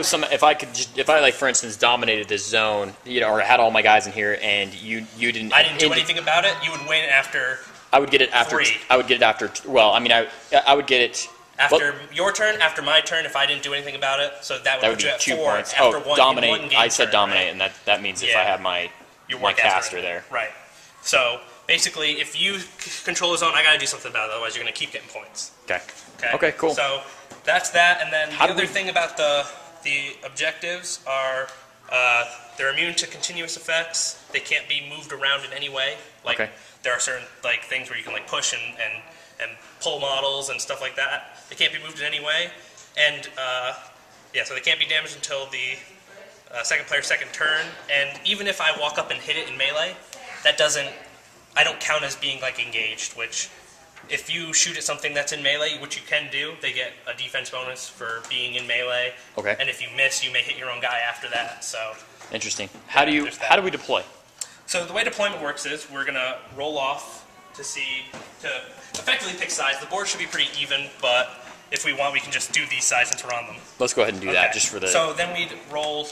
like for instance dominated this zone, or had all my guys in here, and you didn't. I didn't do anything about it. You would win after. I would get it after. 3. I would get it after. Well, I mean, I would get it. After your turn, after my turn, if I didn't do anything about it, so that would put be you at 2 4 points. after dominate. one game I said turn, dominate, right? and that means if I have my Warcaster there. Right. So basically, if you control a zone, I got to do something about it. Otherwise, you're going to keep getting points. Okay. Okay. Cool. So that's that, and then the other thing about the objectives are they're immune to continuous effects. They can't be moved around in any way. Like there are certain things where you can push and pull models and stuff like that. They can't be moved in any way, and so they can't be damaged until the second player's second turn. And even if I walk up and hit it in melee, I don't count as being engaged. Which, if you shoot at something that's in melee, which you can do, they get a defense bonus for being in melee. Okay. And if you miss, you may hit your own guy after that. So interesting. How do we deploy? So the way deployment works is we're gonna roll off to effectively pick sides. The board should be pretty even, but if we want, we can just do these sides since we're on them. Let's go ahead and do that just for the. So then we'd roll.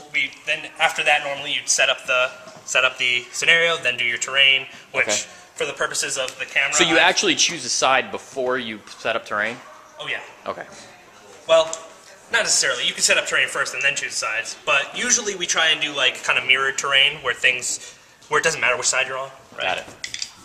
Then after that, normally you'd set up the scenario, then do your terrain, which for the purposes of the camera. So you actually choose a side before you set up terrain? Oh yeah. Okay. Well, not necessarily. You can set up terrain first and then choose sides, but usually we try and do kind of mirrored terrain where it doesn't matter which side you're on. Right? Got it.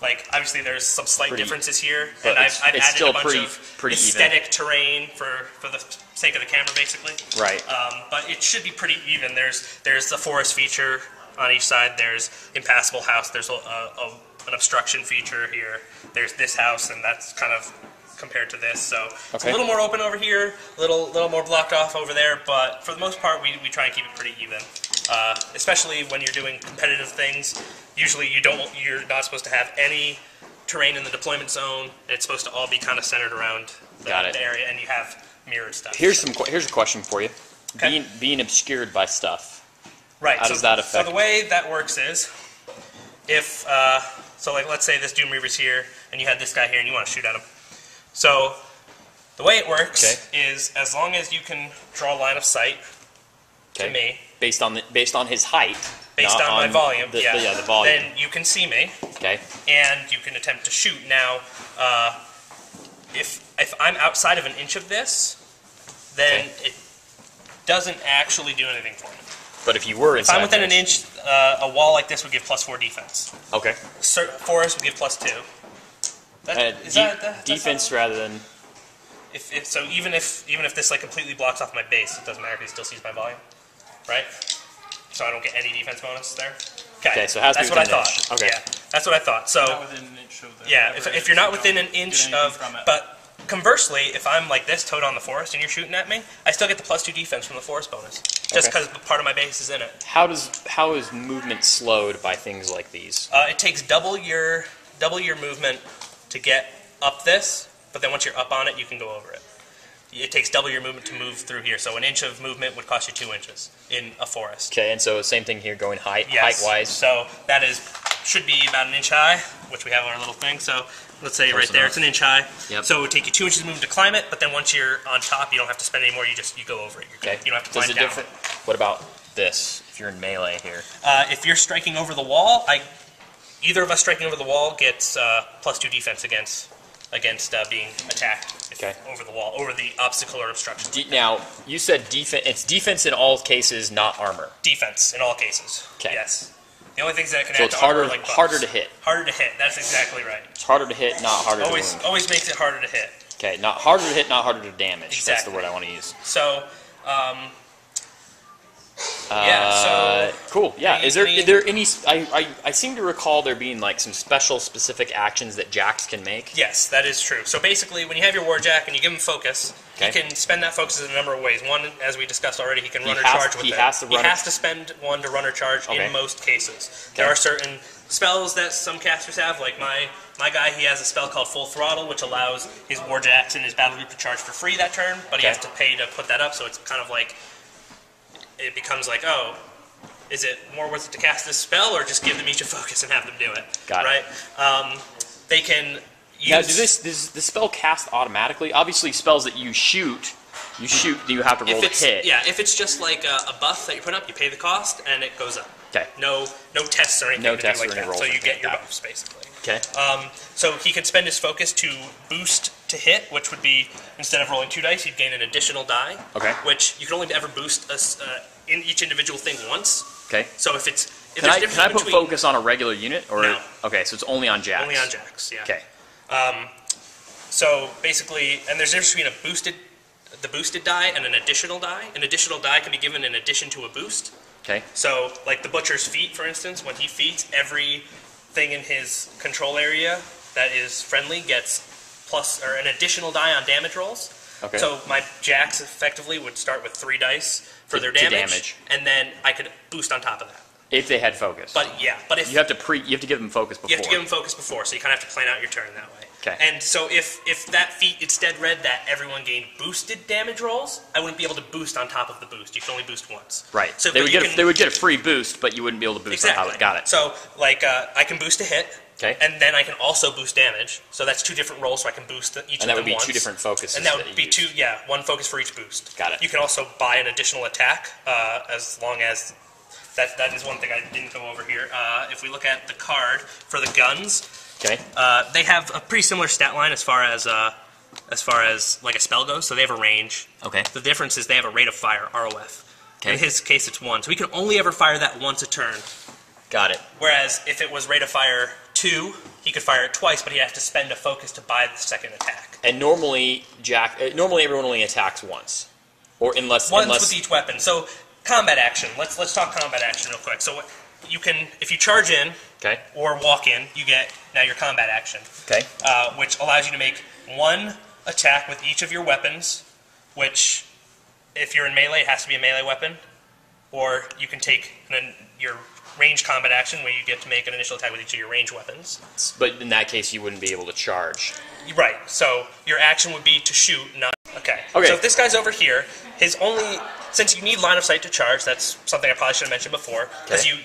Like, obviously there's some slight differences here, but and I've added still a bunch of pretty aesthetic terrain for the sake of the camera, basically. Right. But it should be pretty even. There's the forest feature on each side. There's impassable house. There's an obstruction feature here. There's this house, and that's kind of compared to this. So it's a little more open over here, a little more blocked off over there. But for the most part, we try and keep it pretty even. Especially when you're doing competitive things. Usually you're not supposed to have any terrain in the deployment zone. It's supposed to all be kind of centered around the area, and you have mirrored stuff. Here's a question for you. Okay. Being obscured by stuff. Right. How does that affect? So the way that works is, if so, like let's say this Doom Reaver's here, and you had this guy here, and you want to shoot at him. So the way it works is, as long as you can draw a line of sight to me, based on his height. Based on my volume, the volume. Then you can see me. Okay. And you can attempt to shoot. Now, if I'm outside of an inch of this, then it doesn't actually do anything for me. But if you were inside, if I'm within an inch, a wall like this would give +4 defense. Okay. Forest would give +2. Defense rather than. So even if this like completely blocks off my base, it doesn't matter because he still sees my volume, right? So I don't get any defense bonus there. Okay, so it has to be that's what I within thought. Okay. Yeah, that's what I thought. So not within an inch of the if you're not within an inch of, but conversely, if I'm like this, towed on the forest, and you're shooting at me, I still get the +2 defense from the forest bonus, just because part of my base is in it. How is movement slowed by things like these? It takes double your movement to get up this, but then once you're up on it, you can go over it. It takes double your movement to move through here, so an inch of movement would cost you 2 inches in a forest. Okay, and so same thing here, going Yes. height-wise. So that should be about an inch high, which we have on our little thing. So let's say right there, it's an inch high. Yep. So it would take you 2 inches of movement to climb it, but then once you're on top, you don't have to spend any more. You go over it. You're good. You don't have to climb down. What about this? If you're in melee here, if you're striking over the wall, either of us striking over the wall gets +2 defense against being attacked over the wall, over the obstacle or obstruction. Now, you said defense. It's defense in all cases, not armor. Defense in all cases. Okay. Yes. The only things that can So add it's to harder, armor are like buffs. harder to hit. Harder to hit. That's exactly right. It's harder to hit, not harder to wound. Always makes it harder to hit. Okay, not harder to hit, not harder to damage. Exactly. That's the word I want to use. So, cool. Yeah. Is there any? I seem to recall there being like some special specific actions that jacks can make. Yes, that is true. So basically, when you have your Warjack and you give him focus, he can spend that focus in a number of ways. One, as we discussed already, he can run or charge with it. He has to spend one to run or charge in most cases. There are certain spells that some casters have, like my guy. He has a spell called Full Throttle, which allows his Warjacks and his Battle Group to charge for free that turn, but he has to pay to put that up. So it's kind of like it becomes like, oh, is it more worth it to cast this spell or just give them each a focus and have them do it? Got it. Right? They can use... Now, does the spell cast automatically? Obviously, spells that you shoot, you have to roll to hit. Yeah, if it's just like a buff that you put up, you pay the cost and it goes up. Okay. No tests or anything No to tests do like or any that. rolls So you or get your anything like buffs, basically. Okay. So he can spend his focus to boost to hit, which would be, instead of rolling 2 dice, he'd gain an additional die. Okay. Which you can only ever boost in each individual thing once. Okay. So if Can I put focus on a regular unit? Or No. Okay, so it's only on jacks. Only on jacks, yeah. Okay. So basically, and there's a difference between the boosted die and an additional die. An additional die can be given in addition to a boost. Okay. So, like the Butcher's Feet, for instance, when he feats, every thing in his control area that is friendly gets an additional die on damage rolls. Okay. So my jacks effectively would start with 3 dice for their damage, and then I could boost on top of that. If they had focus. But if you have to give them focus before. you have to give them focus before, so you kind of have to plan out your turn that way. Okay. And so if that feat instead read that everyone gained boosted damage rolls, I wouldn't be able to boost on top of the boost. You can only boost once. Right. So they would get a free boost, but you wouldn't be able to boost on top of it. Got it. So like I can boost a hit. Okay. And then I can also boost damage. So that's 2 different rolls, so I can boost each of them once. And that would be 2 different focuses. And that would be 1 focus for each boost. Got it. You can also buy an additional attack, as long as that is one thing I didn't go over here. If we look at the card for the guns, okay, they have a pretty similar stat line as far as like a spell goes. So they have a range. Okay. The difference is they have a rate of fire, ROF. Okay. In his case, it's 1. So he can only ever fire that once a turn. Got it. Whereas if it was rate of fire 2, he could fire it twice, but he'd have to spend a focus to buy the second attack. And normally, normally everyone only attacks once, or unless with each weapon. So combat action. Let's talk combat action real quick. So you can, if you charge in, okay, or walk in, you get now your combat action. Okay. Which allows you to make 1 attack with each of your weapons, which, if you're in melee, it has to be a melee weapon. Or you can take your range combat action, where you get to make an initial attack with each of your range weapons. But in that case, you wouldn't be able to charge. Right. So your action would be to shoot, not... Okay. Okay. So if this guy's over here, his only... Since you need line of sight to charge, that's something I probably should have mentioned before. Because you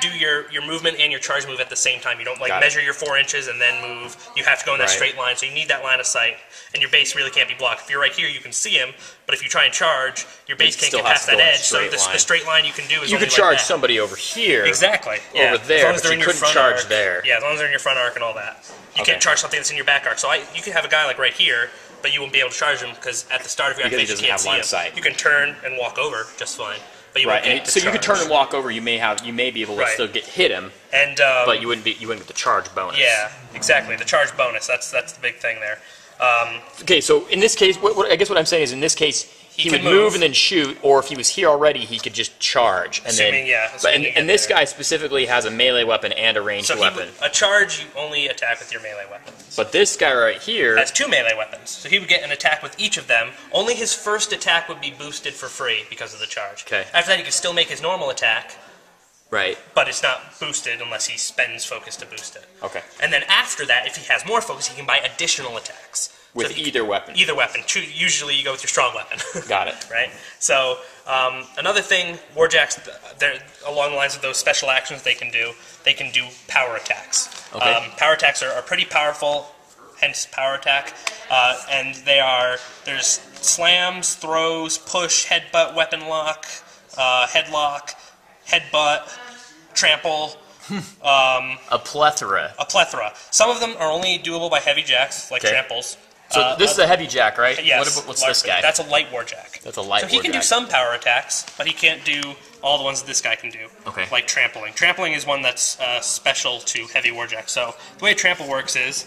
do your movement and your charge move at the same time. You don't measure your 4 inches and then move. You have to go in that straight line, so you need that line of sight. And your base really can't be blocked. If you're right here, you can see him, but if you try and charge, your base can't get past that edge, so the straight line you can do is you only could charge like that. somebody over here. Exactly. Over there, as long as but you couldn't charge there. Yeah, as long as they're in your front arc and all that. You can't charge something that's in your back arc. So you can have a guy like right here, but you won't be able to charge him because at the start of your activation you can't see him. You can turn and walk over just fine. But you won't get to so charge. You could turn and walk over. You may be able to still hit him, and but you wouldn't get the charge bonus. Yeah, exactly. The charge bonus. That's the big thing there. Okay, so in this case, I guess what I'm saying is in this case he would move and then shoot, or if he was here already, he could just charge. And and this guy specifically has a melee weapon and a ranged weapon. A charge, you only attack with your melee weapons. But this guy right here has 2 melee weapons, so he would get an attack with each of them. Only his first attack would be boosted for free because of the charge. Okay. After that, he can still make his normal attack. Right. But it's not boosted unless he spends focus to boost it. Okay. And then after that, if he has more focus, he can buy additional attacks. With either weapon. Either weapon. Usually you go with your strong weapon. Got it. Right? So, another thing, Warjacks, along the lines of those special actions they can do power attacks. Okay. Power attacks are pretty powerful, hence power attack. And there's slams, throws, push, headbutt, weapon lock, headlock, headbutt, trample. A plethora. Some of them are only doable by heavy jacks, like Tramples. So this is a heavy jack, right? Yes. What's this guy? That's a light Warjack. That's a light Warjack. So he can do some power attacks, but he can't do all the ones that this guy can do. Okay. Like trampling. Trampling is one that's special to heavy Warjack. So the way trample works is,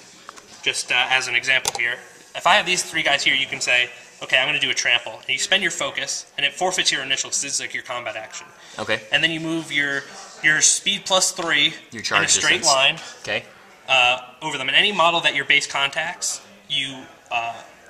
just as an example here, if I have these 3 guys here, you can say, okay, I'm going to do a trample. And you spend your focus, and it forfeits your initial, because this is like your combat action. Okay. And then you move your speed plus 3 your charge in a straight line okay. Over them. And any model that your base contacts, you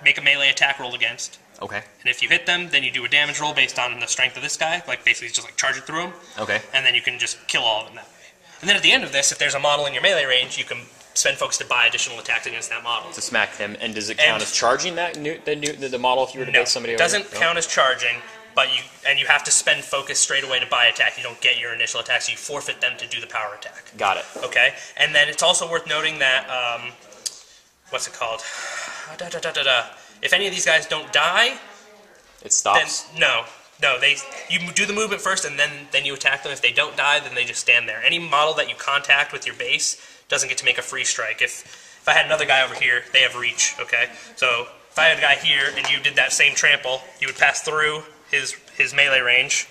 make a melee attack roll against. Okay. And if you hit them, then you do a damage roll based on the strength of this guy, like basically just like charge it through him. Okay. And then you can just kill all of them that way. And then at the end of this, if there's a model in your melee range, you can spend focus to buy additional attacks against that model. To smack him. And does it count as charging the model if you were to base somebody over? It doesn't count as charging, but you have to spend focus straight away to buy attack. You don't get your initial attack, so you forfeit them to do the power attack. Got it. Okay? And then it's also worth noting that, what's it called? If any of these guys don't die, it stops? Then, no, you do the movement first, and then you attack them. If they don't die, then they just stand there. Any model that you contact with your base doesn't get to make a free strike. If I had another guy over here, they have reach, okay? So if I had a guy here, and you did that same trample, you would pass through his melee range,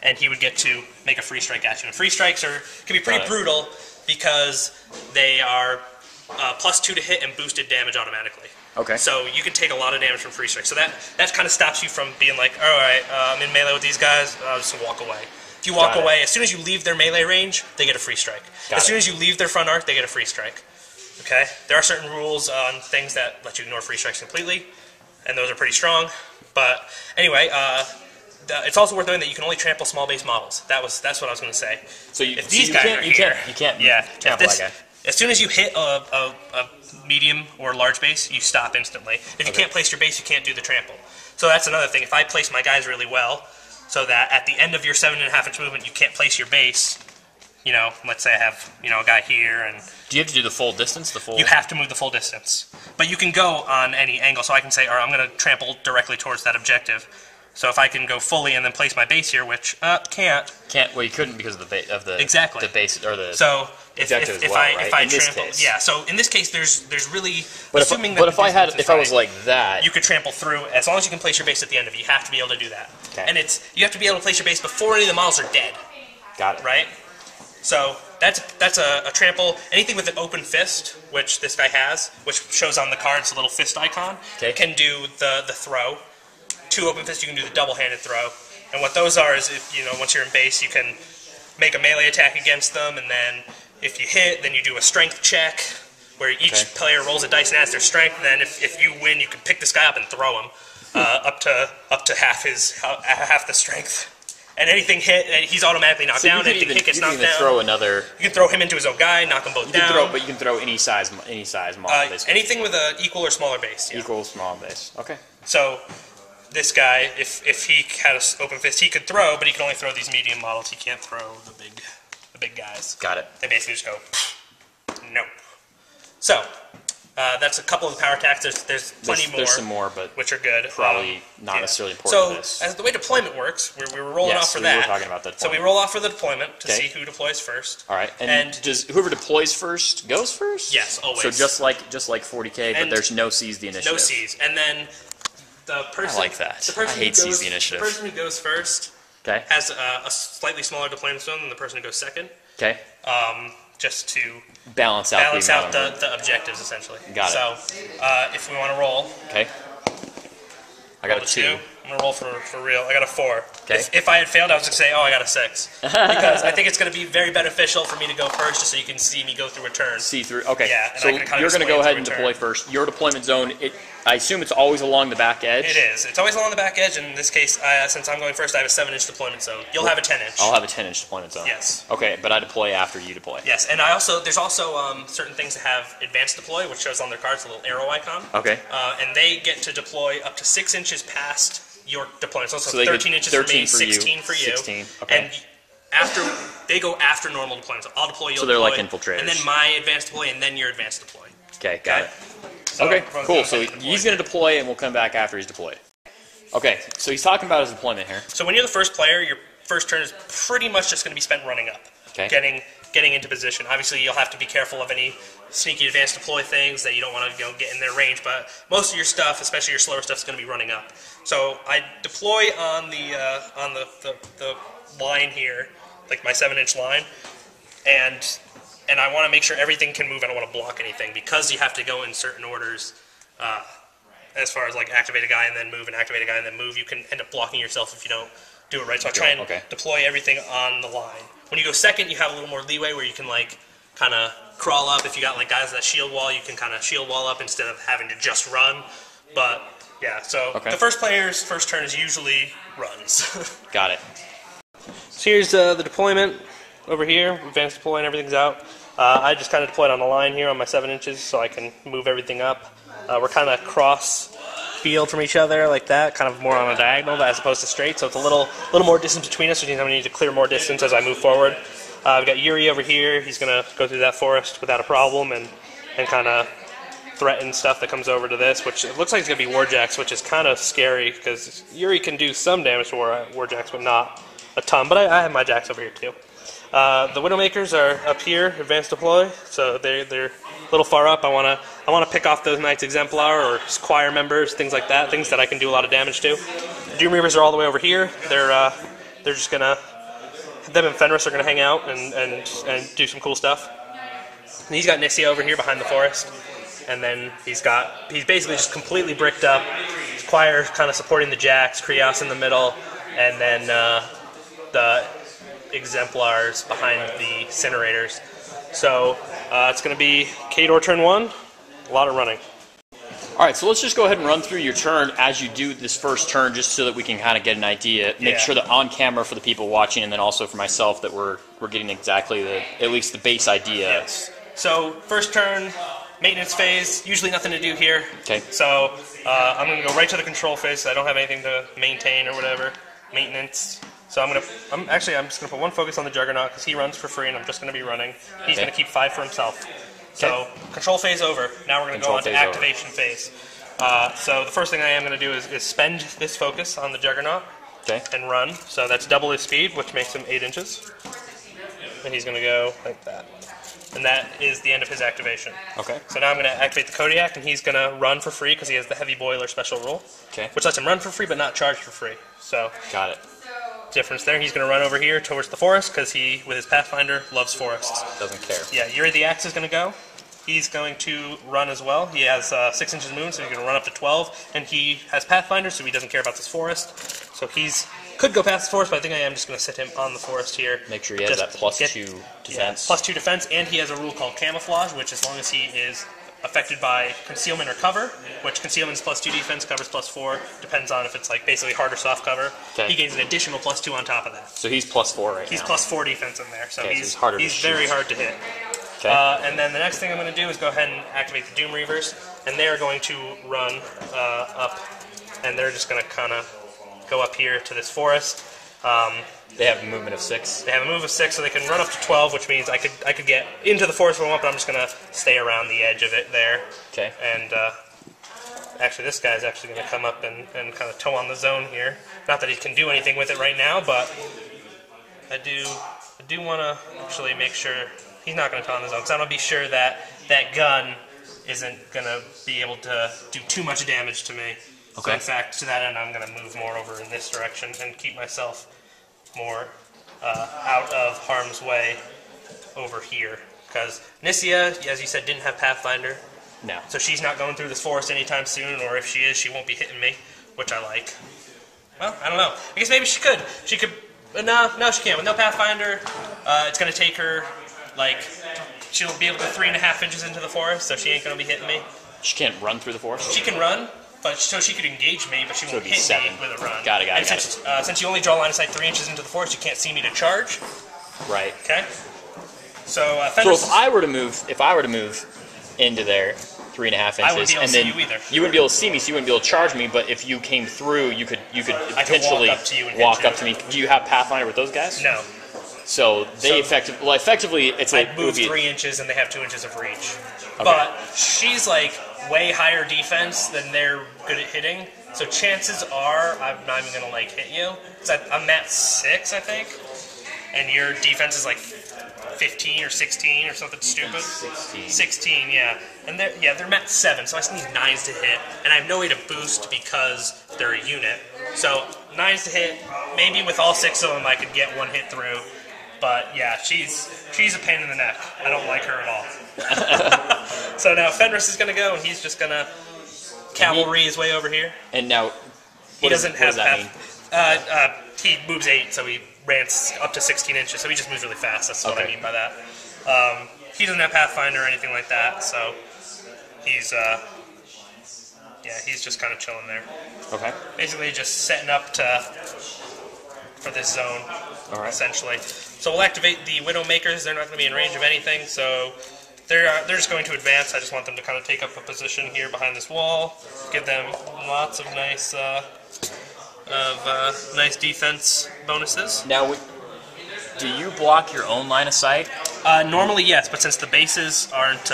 and he would get to make a free strike at you. And free strikes can be pretty brutal because they are +2 to hit and boosted damage automatically. Okay. So you can take a lot of damage from free strikes. So that kind of stops you from being like, all right, I'm in melee with these guys, I'll just walk away. If you walk away, as soon as you leave their melee range, they get a free strike. As soon as you leave their front arc, they get a free strike. Okay? There are certain rules on things that let you ignore free strikes completely, and those are pretty strong. But anyway, it's also worth knowing that you can only trample small base models. That's what I was going to say. So you can't trample that guy. As soon as you hit a medium or large base, you stop instantly. If you can't place your base, you can't do the trample. So that's another thing. If I place my guys really well, so that at the end of your 7.5-inch movement, you can't place your base, let's say I have, a guy here, and... Do you have to do the full distance? You have to move the full distance. But you can go on any angle, so I can say, all right, I'm going to trample directly towards that objective. So if I can go fully and then place my base here, which can't. Well, you couldn't because of the exactly the base or the so if I trample, yeah. So in this case, there's really if I was like that, you could trample through as long as you can place your base at the end of it. You have to be able to do that, and you have to be able to place your base before any of the models are dead. Got it. Right. So that's a trample. Anything with an open fist, which this guy has, which shows on the card, it's a little fist icon, can do the throw. 2 open fists, you can do the double-handed throw. And what those are is, if, once you're in base, you can make a melee attack against them, and then if you hit, then you do a strength check, where each player rolls a dice and adds their strength, and then if you win, you can pick this guy up and throw him up to half the strength. And anything hit, he's automatically knocked down. Anything hit gets knocked down. You can throw him into his own guy, knock them both down. But you can throw any size model, basically. Anything with an equal or smaller base. Yeah. Equal, small base. Okay. So this guy, if he had an open fist, he could throw, but he can only throw these medium models. He can't throw the big guys. Got it. They basically just go, nope. So that's a couple of the power attacks. There's plenty more. There's some more, but which are good. Probably not necessarily important to this. So as the way deployment works, we were rolling off for that. We were talking about that. So we roll off for the deployment to see who deploys first. All right. And does whoever deploys first goes first? Yes, always. So just like 40K, but there's no seize the initiative. No seize, and then the person. I like that. I hate seize the initiative. The person who goes first has a slightly smaller deployment zone than the person who goes second. Okay. Just to balance out the objectives, essentially. Got it. So, if we want to roll, I got a 2. I'm gonna roll for real. I got a 4. Okay. If I had failed, I was gonna say, I got a 6, because I think it's gonna be very beneficial for me to go first, just so you can see me go through a turn. See through. Okay. Yeah. So you're gonna go ahead and deploy first. Your deployment zone. I assume it's always along the back edge. It is. It's always along the back edge. In this case, since I'm going first, I have a 7-inch deployment zone. You'll have a 10-inch. I'll have a 10-inch deployment zone. Yes. Okay, but I deploy after you deploy. Yes, and there's also certain things that have advanced deploy, which shows on their cards a little arrow icon. Okay. And they get to deploy up to 6 inches past your deployment. So 13 inches 13 for me, for 16 for you. 16. Okay. And they go after normal deployment. So I'll deploy, you'll So they're deploy, like infiltrators. and then my advanced deploy, and then your advanced deploy. Okay, got it. So okay, cool. So he's going to deploy, and we'll come back after he's deployed. Okay, so he's talking about his deployment here. So when you're the first player, your first turn is pretty much just going to be spent running up, getting into position. Obviously, you'll have to be careful of any sneaky advanced deploy things that you don't want to get in their range. But most of your stuff, especially your slower stuff, is going to be running up. So I deploy on the line here, like my 7-inch line, and I want to make sure everything can move. I don't want to block anything, because you have to go in certain orders as far as like activate a guy and then move, and activate a guy and then move. You can end up blocking yourself if you don't do it right. So I try and deploy everything on the line. When you go second, you have a little more leeway where you can like kind of crawl up. If you got like guys that shield wall, you can kind of shield wall up instead of having to just run. But yeah, so the first player's first turn is usually runs. Got it. So here's the deployment over here. Advanced deploy and everything's out. I just kind of deployed on the line here on my 7 inches so I can move everything up. We're kind of cross field from each other like that, kind of more on a diagonal as opposed to straight. So it's a little more distance between us, which means I'm going to need to clear more distance as I move forward. We've got Yuri over here. He's going to go through that forest without a problem and kind of threaten stuff that comes over to this, which it looks like it's going to be Warjacks, which is kind of scary because Yuri can do some damage to Warjacks, but not a ton. But I have my jacks over here too. The Widowmakers are up here, advanced deploy, so they're a little far up. I want to pick off those Knights Exemplar or choir members, things like that, things that I can do a lot of damage to. The Doom Reavers are all the way over here. They're just gonna, them and Fenris are gonna hang out and do some cool stuff. And he's got Nixia over here behind the forest, and then he's basically just completely bricked up. His choir kind of supporting the jacks, Krios in the middle, and then the Exemplars behind the Incinerators. So it's going to be Khador turn 1, a lot of running. Alright, so let's just go ahead and run through your turn as you do this first turn, just so that we can kind of get an idea. Make sure that on camera for the people watching, and then also for myself, that we're getting exactly at least the base idea. Yes. So first turn, maintenance phase, usually nothing to do here. Okay. So I'm going to go right to the control phase, so I don't have anything to maintain or whatever. Maintenance. So I'm just going to put one focus on the Juggernaut because he runs for free and I'm just going to be running. He's going to keep 5 for himself. So control phase over. Now we're going to go on to activation phase. So the first thing I am going to do is spend this focus on the Juggernaut and run. So that's double his speed, which makes him 8 inches. And he's going to go like that. And that is the end of his activation. Okay. So now I'm going to activate the Kodiak, and he's going to run for free because he has the Heavy Boiler special rule, which lets him run for free but not charge for free. So got it. difference there. He's going to run over here towards the forest because he, with his Pathfinder, loves forests. Doesn't care. Yeah, Yuri the Axe is going to go. He's going to run as well. He has 6 inches of movement, so he's going to run up to 12. And he has Pathfinder, so he doesn't care about this forest. So he's could go past the forest, but I think I am just going to sit him on the forest here. Make sure he has that +2 defense. Yeah, +2 defense, and he has a rule called Camouflage, which as long as he is affected by concealment or cover, which concealment is +2 defense, cover is +4, depends on if it's like basically hard or soft cover. Okay. He gains an additional +2 on top of that. So he's +4 right now. He's +4 defense in there, so okay, he's very hard to hit. Okay. And then the next thing I'm going to do is go ahead and activate the Doom Reavers, and they're going to run up, and they're just going to kind of go up here to this forest. They have a movement of 6. They have a move of 6, so they can run up to 12, which means I could get into the forest if I want, but I'm just going to stay around the edge of it there. Okay. And actually, this guy's actually going to come up and kind of toe on the zone here. Not that he can do anything with it right now, but I do want to actually make sure he's not going to toe on the zone, because I want to be sure that that gun isn't going to be able to do too much damage to me. Okay. So in fact, to that end, I'm going to move more over in this direction and keep myself more out of harm's way over here. Because Nisia, as you said, didn't have Pathfinder. No. So she's not going through this forest anytime soon, or if she is, she won't be hitting me, which I like. Well, I don't know. I guess maybe she could. She could... No, she can't. With no Pathfinder, it's going to take her, like... She'll be able to go 3.5 inches into the forest, so she ain't going to be hitting me. She can't run through the forest? She can run. But so she could engage me, but she won't hit me with a run. Got it. Since you only draw line of sight 3 inches into the forest, you can't see me to charge. Right. Okay. So if I were to move into there 3.5 inches, and then you wouldn't be able to see me, so you wouldn't be able to charge me. But if you came through, you could potentially walk up to me. Do you have Pathfinder with those guys? No. So they effectively, it's like I move 3 inches, and they have 2 inches of reach. Okay. But she's like way higher defense than they're good at hitting, so chances are I'm not even gonna like hit you. Cause I'm at 6, I think, and your defense is like 15 or 16 or something stupid. 16, yeah. And they're at 7, so I just need 9s to hit, and I have no way to boost because they're a unit. So 9s to hit, maybe with all 6 of them I could get 1 hit through. But yeah, she's a pain in the neck. I don't like her at all. So now Fenris is going to go, and he's just going to cavalry his way over here. And now, he doesn't have that mean? He moves 8, so he rants up to 16 inches. So he just moves really fast. That's what I mean by that. He doesn't have Pathfinder or anything like that, so he's he's just kind of chilling there. Okay. Basically, just setting up for this zone. All right. Essentially. So we'll activate the Widowmakers. They're not going to be in range of anything, so they're just going to advance. I just want them to kind of take up a position here behind this wall, give them lots of nice nice defense bonuses. Now, do you block your own line of sight? Normally, yes, but since the bases aren't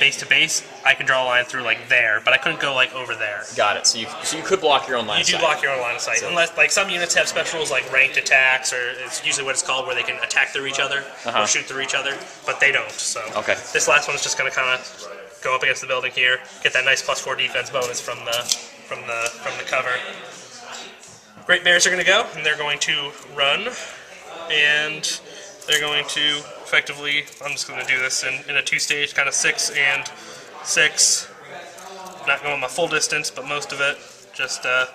base to base, I can draw a line through like there, but I couldn't go like over there. Got it. So you could block your own line of sight. You do block your own line of sight, unless like some units have special rules like ranked attacks, or it's usually what it's called, where they can attack through each other or shoot through each other, but they don't. So this last one is just going to kind of go up against the building here, get that nice +4 defense bonus from the cover. Great Bears are going to go, and they're going to run, and they're going to effectively, I'm just going to do this in a 2-stage, kind of 6 and 6. Not going my full distance, but most of it. Just going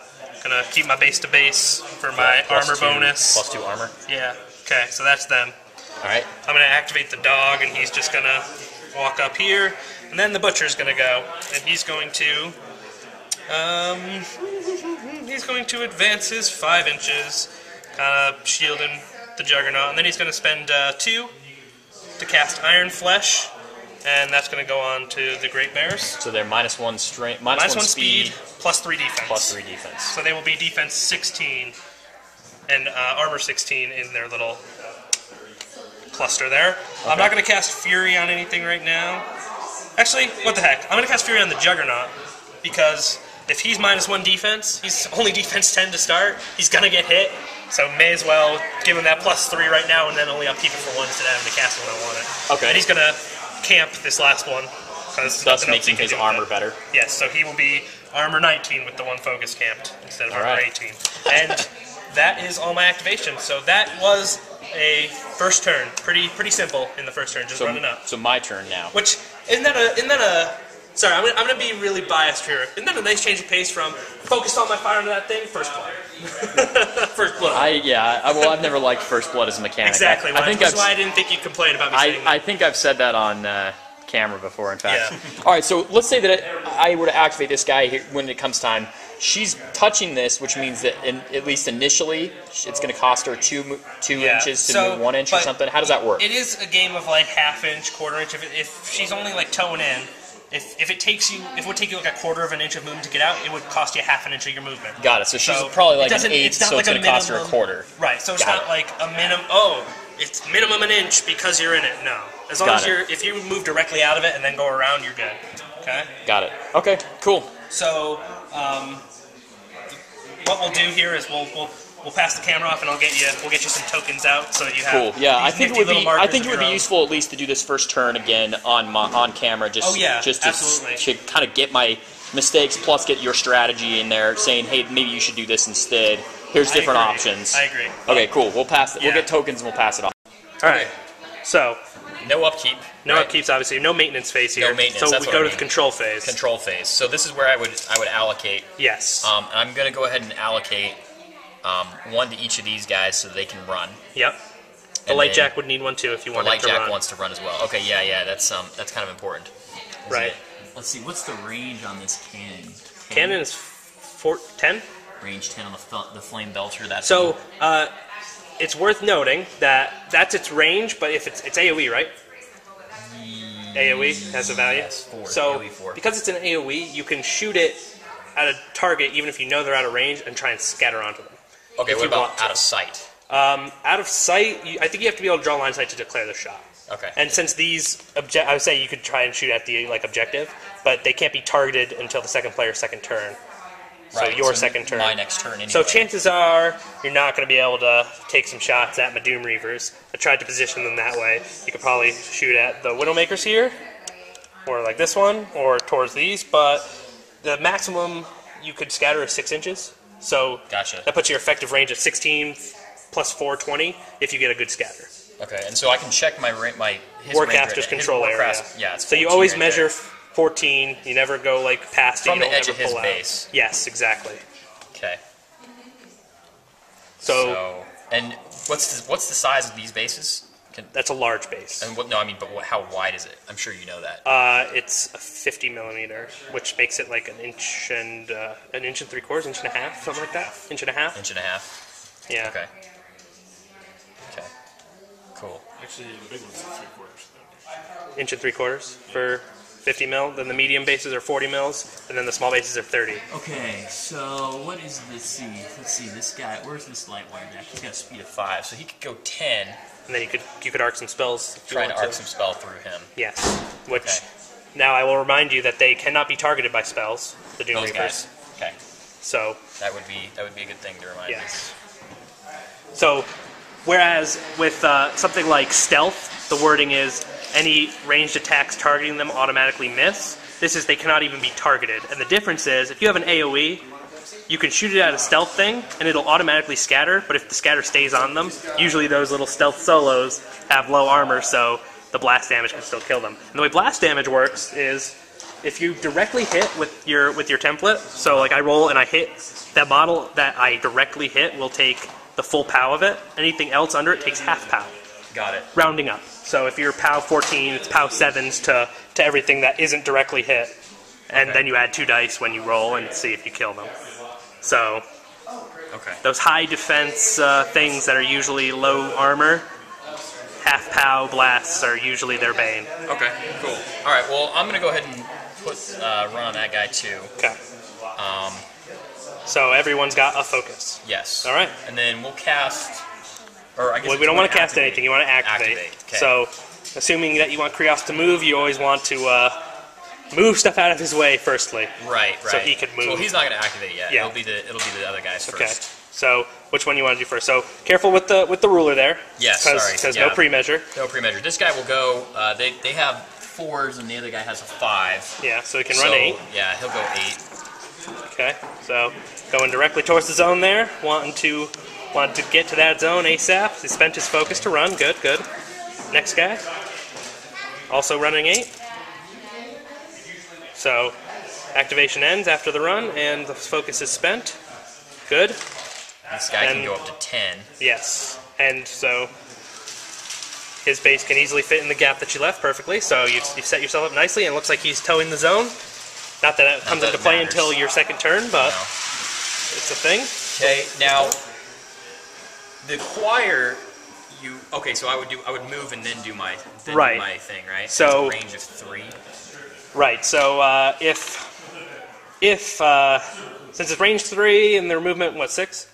to keep my base to base for my armor bonus. +2 armor? Yeah. Okay, so that's them. Alright. I'm going to activate the dog, and he's just going to walk up here. And then the butcher's going to go, and he's going to... he's going to advance his 5 inches, kind of shielding the Juggernaut, and then he's going to spend 2 to cast Iron Flesh, and that's going to go on to the Great Bears. So they're -1 strength, -1 speed, +3 defense. +3 defense. So they will be defense 16 and armor 16 in their little cluster there. Okay. I'm not going to cast Fury on anything right now. Actually, what the heck? I'm going to cast Fury on the Juggernaut, because if he's -1 defense, he's only defense 10 to start, he's going to get hit. So may as well give him that +3 right now, and then only upkeep it for 1 instead of having to cast it when I want it. Okay. And he's going to camp this last one. Thus making his armor better. Yes, so he will be armor 19 with the 1 focus camped instead of armor 18. And that is all my activation. So that was a first turn. Pretty simple in the first turn, just running up. So my turn now. Which isn't that a sorry, I'm gonna be really biased here. Isn't that a nice change of pace from focused on my fire into that thing, first blood? First blood. I've never liked first blood as a mechanic. Exactly. That's why I didn't think you'd complain about me saying that. I think I've said that on camera before, in fact. Yeah. All right, so let's say that I were to activate this guy here when it comes time. She's touching this, which means that at least initially, it's going to cost her two inches to move 1 inch or something. How does that work? It is a game of like half-inch, quarter-inch. If she's only like toeing in, if it would take you like a quarter of an inch of movement to get out, it would cost you half an inch of your movement. Got it. So she's probably like an eighth, so it's going to cost her a quarter. Right. So it's not like a minimum. Oh, it's minimum an inch because you're in it. No. As long as if you move directly out of it and then go around, you're good. Okay. Got it. Okay. Cool. So, what we'll do here is we'll pass the camera off and we'll get you some tokens out so you have. Cool. Yeah, I think it would be useful at least to do this first turn again on camera, just to kind of get my mistakes plus get your strategy in there, saying, hey, maybe you should do this instead. Here's different options. I agree. Okay, cool. We'll pass it. We'll get tokens and we'll pass it off. All right. So. No upkeep. No upkeeps, obviously. No maintenance phase here. No maintenance. So we go to the control phase. Control phase. So this is where I would allocate. Yes. I'm going to go ahead and allocate one to each of these guys so they can run. Yep. The light jack would need one too if you want to run. The light jack wants to run as well. Okay, yeah. That's kind of important. Right. Let's see. What's the range on this cannon? Cannon is 10. Range 10 on the flame belcher. That's so. It's worth noting that that's its range, but if it's AoE, right? AoE has a value. Yes, 4. So AoE 4. Because it's an AoE, you can shoot it at a target even if you know they're out of range and try and scatter onto them. Okay, what about out of sight? Out of sight, I think you have to be able to draw line of sight to declare the shot. Okay. And since these I would say you could try and shoot at the objective, but they can't be targeted until the second player's second turn. So your second turn. My next turn anyway. So chances are you're not going to be able to take some shots at my Doom Reavers. I tried to position them that way. You could probably shoot at the Widowmakers here, or like this one, or towards these, but the maximum you could scatter is 6 inches. So that puts your effective range at 16 plus 4, 20 if you get a good scatter. Okay, and so I can check his Warcaster's control area. Yeah, it's so you always measure 14. You never go like past it. From the edge of his base. Yes, exactly. Okay. So and what's the size of these bases? That's a large base. And but how wide is it? I'm sure you know that. It's a 50 millimeter, which makes it like an inch and 3/4, inch and a half, something like that. Inch and a half. Inch and a half. Yeah. Okay. Cool. Actually, the big one's 3/4. Inch and 3/4 for 50 mil. Then the medium bases are 40 mils, and then the small bases are 30. Okay, so what is this? Let's see. This guy. Where's this light Warjack? He's got a speed of 5, so he could go 10. And then you could arc some spells. Try to arc some spell through him. Yes. Which now I will remind you that they cannot be targeted by spells. The Doom Reapers. Okay. So that would be a good thing to remind me. So, whereas with something like stealth, the wording is any ranged attacks targeting them automatically miss. This is they cannot even be targeted. And the difference is if you have an AoE, you can shoot it at a stealth thing and it'll automatically scatter, but if the scatter stays on them, usually those little stealth solos have low armor, so the blast damage can still kill them. And the way blast damage works is if you directly hit with your template, so like I roll and I hit, that model that I directly hit will take the full POW of it. Anything else under it takes half POW. Got it. Rounding up. So if you're POW 14, it's POW 7s to everything that isn't directly hit. And then you add 2 dice when you roll and see if you kill them. So those high defense things that are usually low armor, half POW blasts are usually their bane. Okay, cool. All right, well, I'm going to go ahead and run on that guy too. Okay. So everyone's got a focus. Yes. All right. And then we'll cast... Or I guess we don't want to cast anything. You want to activate. Okay. So, assuming that you want Krios to move, you always want to move stuff out of his way firstly. Right. So he can move. Well, he's not going to activate yet. Yeah. It'll be the other guys first. Okay. So, which one you want to do first? So, careful with the ruler there. Yes. Sorry. Because no pre-measure. No pre-measure. This guy will go. They have 4s, and the other guy has a 5. Yeah. So he can run 8. Yeah, he'll go 8. Okay. So going directly towards the zone there, wanting to Wanted to get to that zone ASAP. He spent his focus to run. Good, good. Next guy. Also running 8. So, activation ends after the run, and the focus is spent. Good. This guy can go up to 10. Yes. And so, his base can easily fit in the gap that you left perfectly. So, you've set yourself up nicely, and it looks like he's towing the zone. Not that it comes into play until your second turn, but it's a thing. Okay, now, the choir... Okay, so I would move and then do my thing, right? So range of 3. Right. So if since it's range 3 and their movement 6?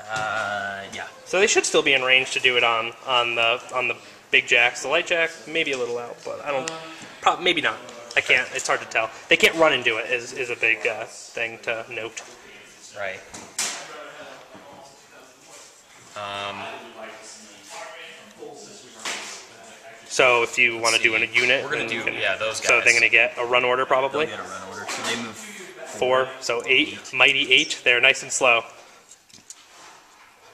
Yeah. So they should still be in range to do it on the big jacks. The light jack maybe a little out, but I don't. Maybe not. I can't. It's hard to tell. They can't run and do it. Is a big thing to note. Right. So if you want to do a unit, we're going to do those guys. So they're going to get a run order probably. They'll get a run order. So they move 4. So 8. Mighty 8. They're nice and slow.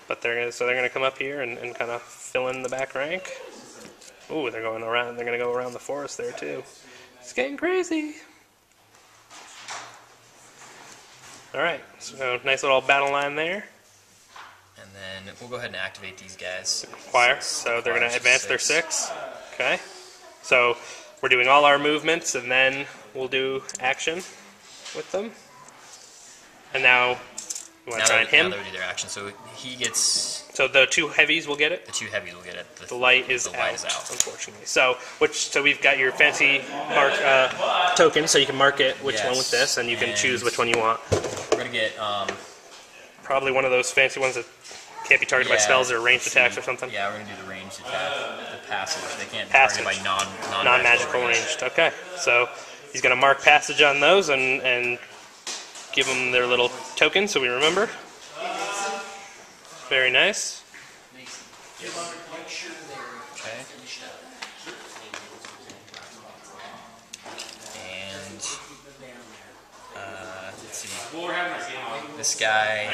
But they're gonna come up here and kind of fill in the back rank. Ooh, they're going around. They're gonna go around the forest there too. It's getting crazy. All right. So nice little battle line there. And then we'll go ahead and activate these guys. Choir. So they're gonna advance their 6. Okay. So we're doing all our movements, and then we'll do action with them. And now you want to try him. Now they do their action. So he gets. So the 2 heavies will get it. The 2 heavies will get it. The light is out, unfortunately. So we've got your fancy mark token, so you can mark it which one with this, and you can choose which one you want. We're gonna get probably one of those fancy ones that can't be targeted by spells or ranged attacks or something. Yeah, we're gonna do the ranged attack, the passage. They can't be targeted by non-magical ranged. Okay, so he's gonna mark passage on those and give them their little token so we remember. Very nice. Okay. And let's see. This guy.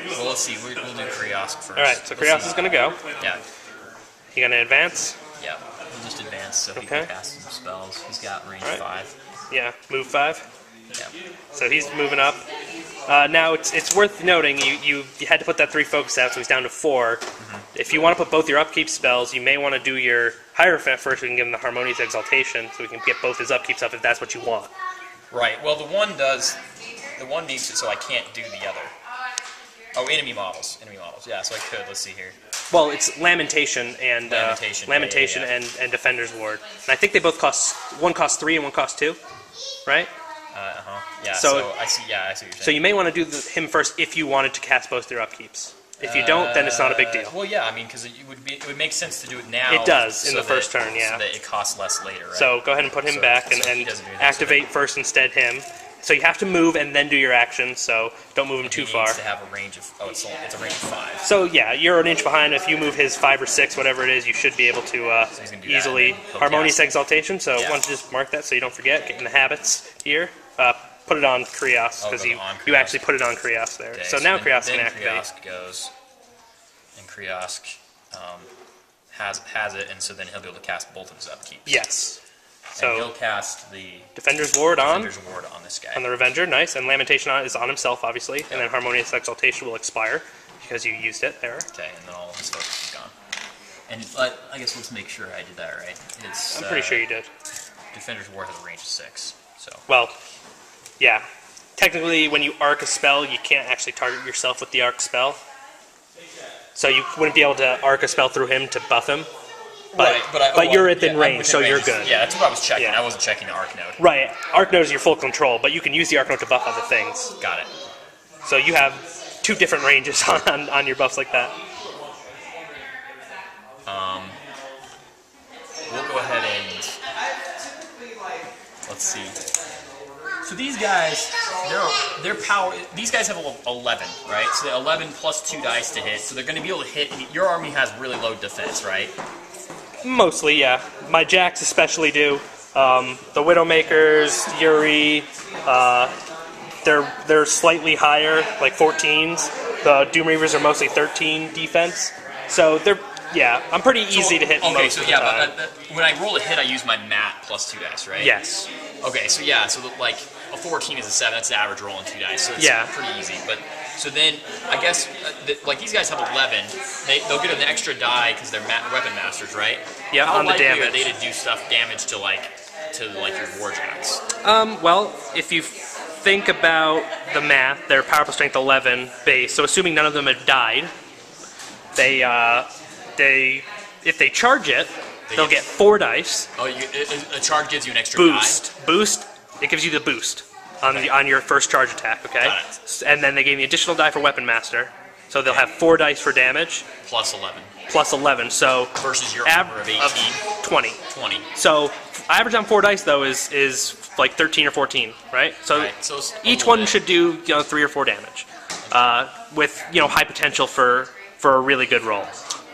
Well, let's see. We'll do Kriosk first. All right. So Kriosk is gonna go. Yeah. You gonna advance? Yeah. We'll just advance so he can cast some spells. He's got range 5. Yeah. Move 5. Yeah. So he's moving up. Now it's worth noting you had to put that 3 focus out, so he's down to 4. Mm-hmm. If you want to put both your upkeep spells, you may want to do your Hierophant first. We can give him the Harmonious Exaltation, so we can get both his upkeeps up if that's what you want. Right. Well, the one needs it, so I can't do the other. Oh, enemy models. Yeah, so I could. Let's see here. Well, it's Lamentation and Lamentation, and Defender's Ward. And I think they both cost 3 and 1 costs 2, right? Yeah. So I see. Yeah, I see what you're saying. So you may want to do him first if you wanted to cast both your upkeeps. If you don't, then it's not a big deal. Well, yeah, I mean, because it would make sense to do it now. It does in the first turn, yeah. So that it costs less later, right? So go ahead and put him back and activate first instead him. So you have to move and then do your action. So don't move him too far. He needs to have a range of it's a range of 5. So yeah, you're an inch behind. If you move his 5 or 6, whatever it is, you should be able to easily Harmonious Exaltation. So I want to just mark that so you don't forget. Get in the habits here. Put it on Kriosk because you actually put it on Kriosk there. Okay, so now Kriosk can Then activate. Kriosk goes, and Kriosk has it, and so then he'll be able to cast both of his upkeeps. Yes. So and he'll cast the Defender's Ward on this guy. On the Revenger, nice. And Lamentation is on himself, obviously. Yep. And then Harmonious Exaltation will expire because you used it there. Okay, and then all of his focus is gone. And I guess let's make sure I did that right. I'm pretty sure you did. Defender's Ward has a range of 6. So. Well, yeah. Technically, when you arc a spell, you can't actually target yourself with the arc spell. So you wouldn't be able to arc a spell through him to buff him. But, but you're within range, so you're good. Yeah, that's what I was checking. Yeah. I wasn't checking the arc node. Right. Arc node is your full control, but you can use the arc node to buff other things. Got it. So you have 2 different ranges on your buffs like that. We'll go ahead and let's see. So these guys, their power. These guys have 11, right? So they're 11 plus 2 dice to hit. So they're going to be able to hit. Your army has really low defense, right? Mostly, yeah. My jacks especially do. The Widowmakers, Yuri, they're slightly higher, like 14s. The Doom Reavers are mostly 13 defense, so they're I'm pretty easy to hit most of the time. But when I roll a hit, I use my mat plus 2 dice, right? Yes. Okay, so like a 14 is a 7. That's the average roll in 2 dice, so it's pretty easy. But so then I guess like these guys have 11. They'll get an extra die because they're weapon masters, right? Yeah, How on the likely damage. are they to do damage to like your Warjacks? Well, if you think about the math, they're powerful strength 11 base. So assuming none of them have died, if they charge it, they'll get 4 dice. Oh, a charge gives you an extra boost. die? Boost. It gives you the boost on your first charge attack, okay? Got it. And then they gave me additional die for Weapon Master. So they'll have 4 dice for damage. Plus 11. Plus 11, so... Versus your armor of 18. 20. 20. So average on 4 dice, though, is like 13 or 14, right? So, so each one should do 3 or 4 damage. With, high potential for a really good roll.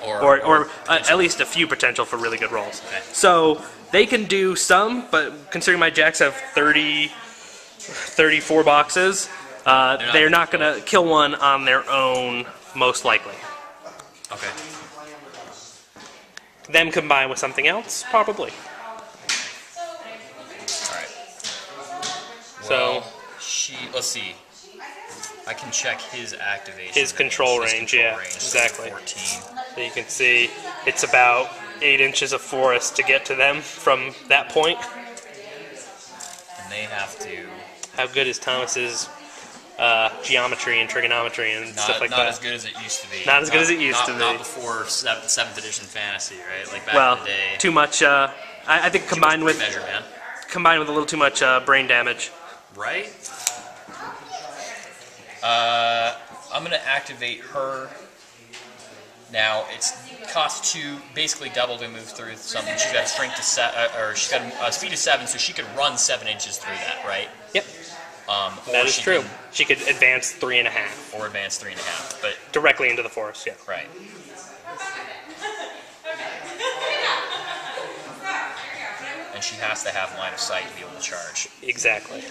Or at least a few potential for really good rolls. Okay. So they can do some, but considering my jacks have 34 boxes, they're not going to kill one on their own, most likely. Okay. Them combined with something else, probably. Alright. So let's see. I can check his activation. His control range, range, exactly. 14. So you can see it's about 8 inches of forest to get to them from that point. And they have to... How good is Thomas's geometry and trigonometry and stuff like that? Not as good as it used to be. Not as good as it used to be. Not before 7th edition fantasy, right? Like back in the day. Too much, I think combined with measure, man. Combined with a little too much brain damage. Right? I'm going to activate her. Now, it costs 2, basically double to move through something. She's got a strength of she's got a speed of 7, so she could run 7 inches through that, right? Yep. That is true. She could advance 3.5. Or advance 3.5, but directly into the forest, yeah. Right. And she has to have line of sight to be able to charge. Exactly.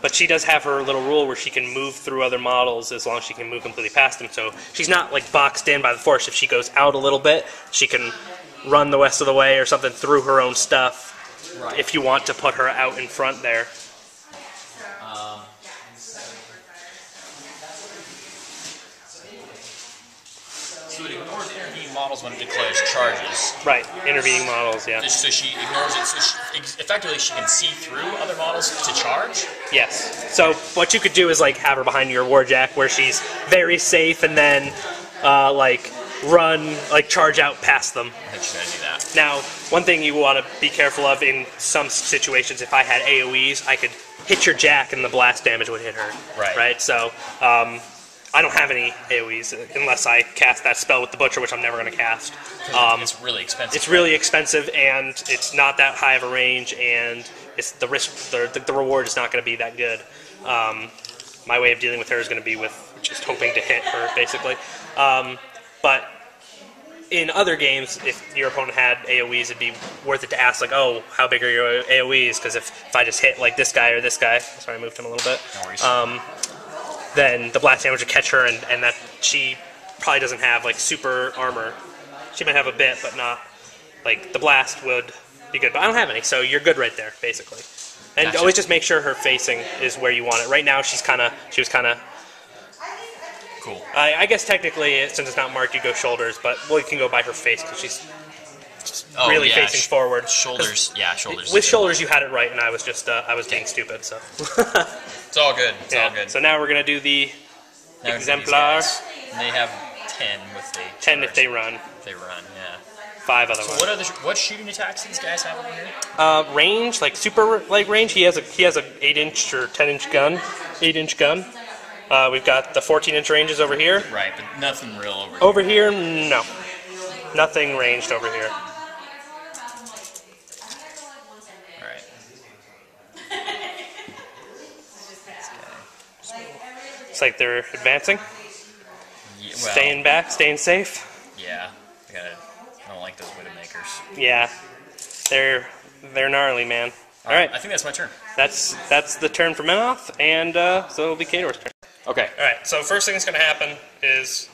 But she does have her little rule where she can move through other models as long as she can move completely past them. So she's not like boxed in by the forest. If she goes out a little bit, she can run the rest of the way or something through her own stuff. Right. If you want to put her out in front there. So it ignores intervening models when it declares charges. Right, intervening models, yeah. So she ignores it. So effectively, she can see through other models to charge? Yes. So what you could do is like have her behind your Warjack where she's very safe and then charge out past them. I think she's going to do that. Now, one thing you want to be careful of in some situations, if I had AoEs, I could hit your Jack and the blast damage would hit her. Right. Right? So, I don't have any AoEs unless I cast that spell with the Butcher, which I'm never going to cast. It's really expensive. It's really expensive, and it's not that high of a range, and it's the risk, the reward is not going to be that good. My way of dealing with her is going to be with just hoping to hit her, basically. But in other games, if your opponent had AoEs, it'd be worth it to ask, like, oh, how big are your AoEs? Because if I just hit, like, this guy or this guy, sorry, I moved him a little bit, no worries. then the blast damage would catch her, and that she probably doesn't have, like, super armor. She might have a bit, but not, like, the blast would be good. But I don't have any, so you're good right there, basically. And gotcha. Always just make sure her facing is where you want it. Right now, she was kind of... Cool. I guess technically, since it's not marked, you go shoulders, but you can go by her face because she's really facing forward. Shoulders, shoulders. With shoulders, you had it right, and I was just I was being stupid. So it's all good. It's all good. So now we're gonna do the exemplar. And they have 10 with the 10 if they run. If they run, yeah. 5 other ones. So what shooting attacks do these guys have over here? Range, like super range. He has a 8-inch or 10-inch gun, 8-inch gun. We've got the 14-inch ranges over here. Right, but nothing real over here. Over here, no. Nothing ranged over here. Alright. It's like they're advancing. Yeah, well, staying back, staying safe. Yeah. I don't like those Widowmakers. Yeah. They're gnarly, man. Alright. I think that's my turn. That's the turn for Menoth, and so it'll be Khador's turn. Okay. All right. So first thing that's going to happen is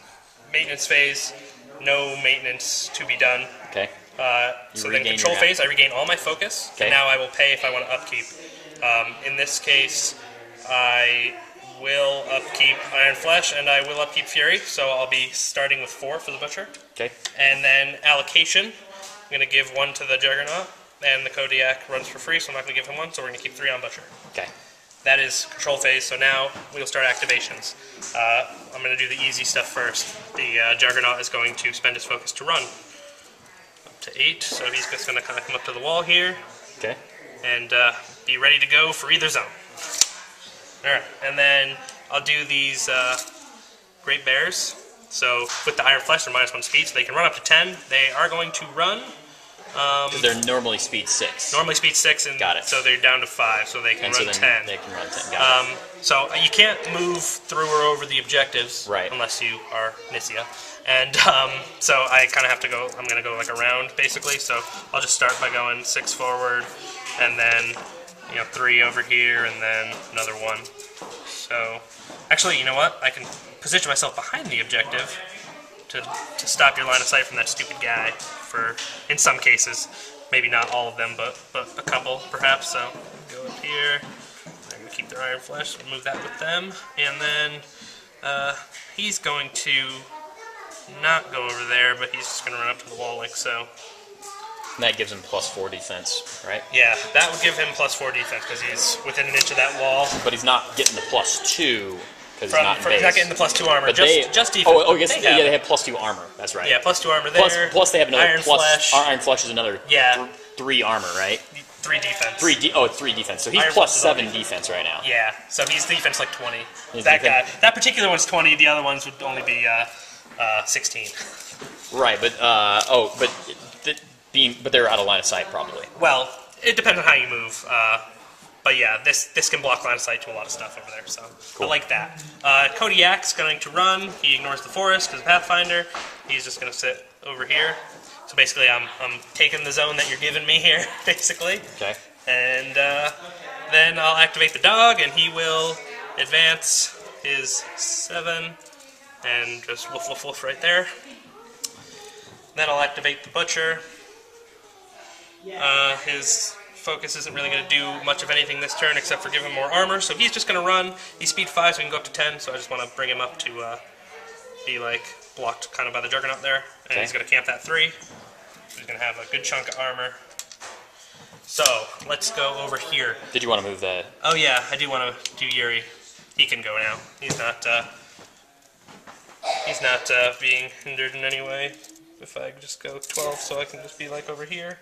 maintenance phase. No maintenance to be done. Okay. So then control phase, I regain all my focus. Okay. And now I will pay if I want to upkeep. In this case, I will upkeep Iron Flesh and I will upkeep Fury. So I'll be starting with 4 for the Butcher. Okay. And then allocation, I'm going to give 1 to the Juggernaut. And the Kodiak runs for free, so I'm not going to give him 1. So we're going to keep 3 on Butcher. Okay. That is control phase, so now we'll start activations. I'm going to do the easy stuff first. The Juggernaut is going to spend his focus to run. Up to 8, so he's just going to kind of come up to the wall here. Okay. And be ready to go for either zone. Alright, and then I'll do these Great Bears. So with the Iron Flesh, they're -1 speed, so they can run up to 10. They are going to run... Because they're normally speed 6. Normally speed 6, and Got it. So they're down to 5, so they can run 10. They can run 10. Got it. So you can't move through or over the objectives, right, unless you are Nisia. And so I kind of have to go, I'm going to go like around, basically. So I'll just start by going 6 forward, and then 3 over here, and then another 1. So actually, you know what? I can position myself behind the objective to stop your line of sight from that stupid guy. In some cases, maybe not all of them, but a couple perhaps. So go up here. I'm gonna keep their Iron Flesh. Move that with them, and then he's going to not go over there, but he's just gonna run up to the wall like so. And that gives him +4 defense, right? Yeah, that would give him +4 defense because he's within an inch of that wall. But he's not getting the +2. He's not getting the +2 armor, but just defense. Oh, I guess they have +2 armor. That's right. Yeah, +2 armor there. Plus they have another Iron Flesh. Iron Flesh is another 3 armor, right? 3 defense. 3 defense. So he's +7 defense right now. Yeah, so he's defense like 20. That guy. That particular one's 20. The other ones would only be 16. Right, but but they're out of line of sight probably. Well, it depends on how you move. But yeah, this can block line of sight to a lot of stuff over there, so cool. I like that. Kodiak's going to run. He ignores the forest because Pathfinder. He's just going to sit over here. So basically, I'm taking the zone that you're giving me here, basically. Okay. And then I'll activate the dog, and he will advance his 7 and just woof woof woof right there. Then I'll activate the Butcher. His focus isn't really going to do much of anything this turn except for give him more armor, so he's just going to run. He's speed 5, so he can go up to 10, so I just want to bring him up to be like blocked kind of by the Juggernaut there. And he's going to camp that 3. So he's going to have a good chunk of armor. So let's go over here. Did you want to move the... Oh yeah, I do want to do Yuri. He can go now. He's not being hindered in any way. If I just go 12, so I can just be like over here.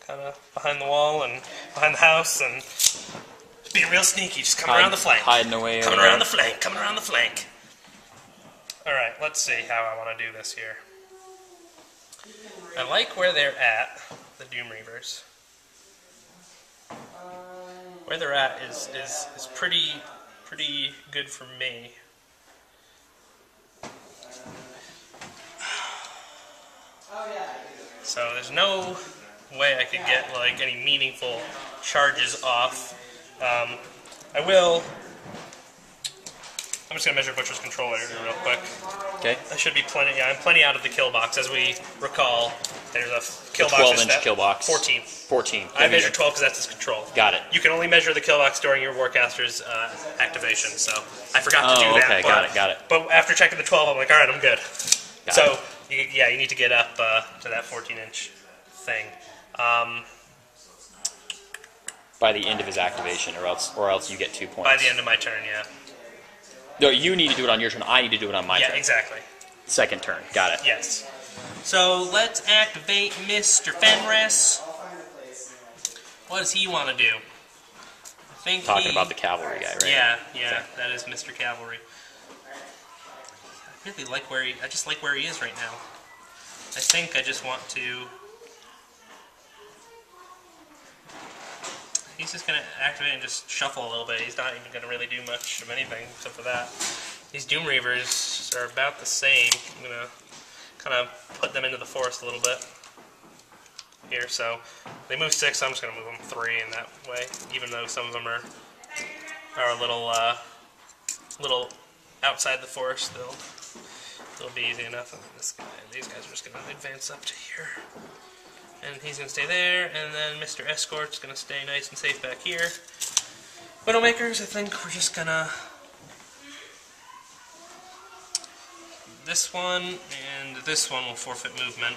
Kind of behind the wall and behind the house, and just being real sneaky, just coming around the flank. Hiding away. Coming around the flank, coming around the flank. Alright, let's see how I want to do this here. I like where they're at, the Doom Reavers. Where they're at is pretty good for me. So there's no way I could get like any meaningful charges off. I'm just gonna measure Butcher's control area real quick. Okay. I should be plenty. Yeah, I'm plenty out of the kill box. As we recall, there's a kill box. 12-inch kill box. 14. 14. I measured 12 because that's his control. Got it. You can only measure the kill box during your Warcaster's activation, so I forgot to do that. Okay, got it. But after checking the 12, I'm like, all right, I'm good. You need to get up to that 14-inch thing. By the end of his activation, or else you get 2 points. By the end of my turn, yeah. No, you need to do it on your turn. I need to do it on my turn. Yeah, exactly. Second turn. Got it. Yes. So let's activate Mr. Fenris. What does he want to do? I think Talking about the cavalry guy, right? Yeah, that is Mr. Cavalry. I really like where I just like where he is right now. I think I just want to. He's just going to activate and just shuffle a little bit. He's not even going to really do much of anything except for that. These Doom Reavers are about the same. I'm going to kind of put them into the forest a little bit here. So they move 6, so I'm just going to move them 3 in that way, even though some of them are a little little outside the forest, they'll be easy enough. And these guys are just going to advance up to here. And he's going to stay there, and then Mr. Escort's going to stay nice and safe back here. Widowmakers, I think we're just going to... This one and this one will forfeit movement.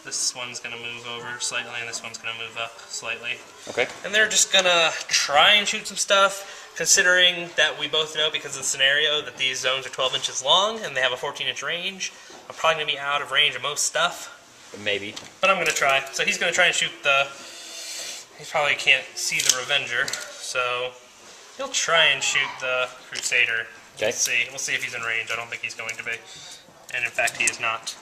This one's going to move over slightly, and this one's going to move up slightly. Okay. And they're just going to try and shoot some stuff, considering that we both know, because of the scenario, that these zones are 12 inches long, and they have a 14-inch range. I'm probably going to be out of range of most stuff. Maybe. But I'm going to try. So he's going to try and shoot the... He probably can't see the Revenger, so he'll try and shoot the Crusader. Okay. We'll see if he's in range. I don't think he's going to be. And in fact, he is not.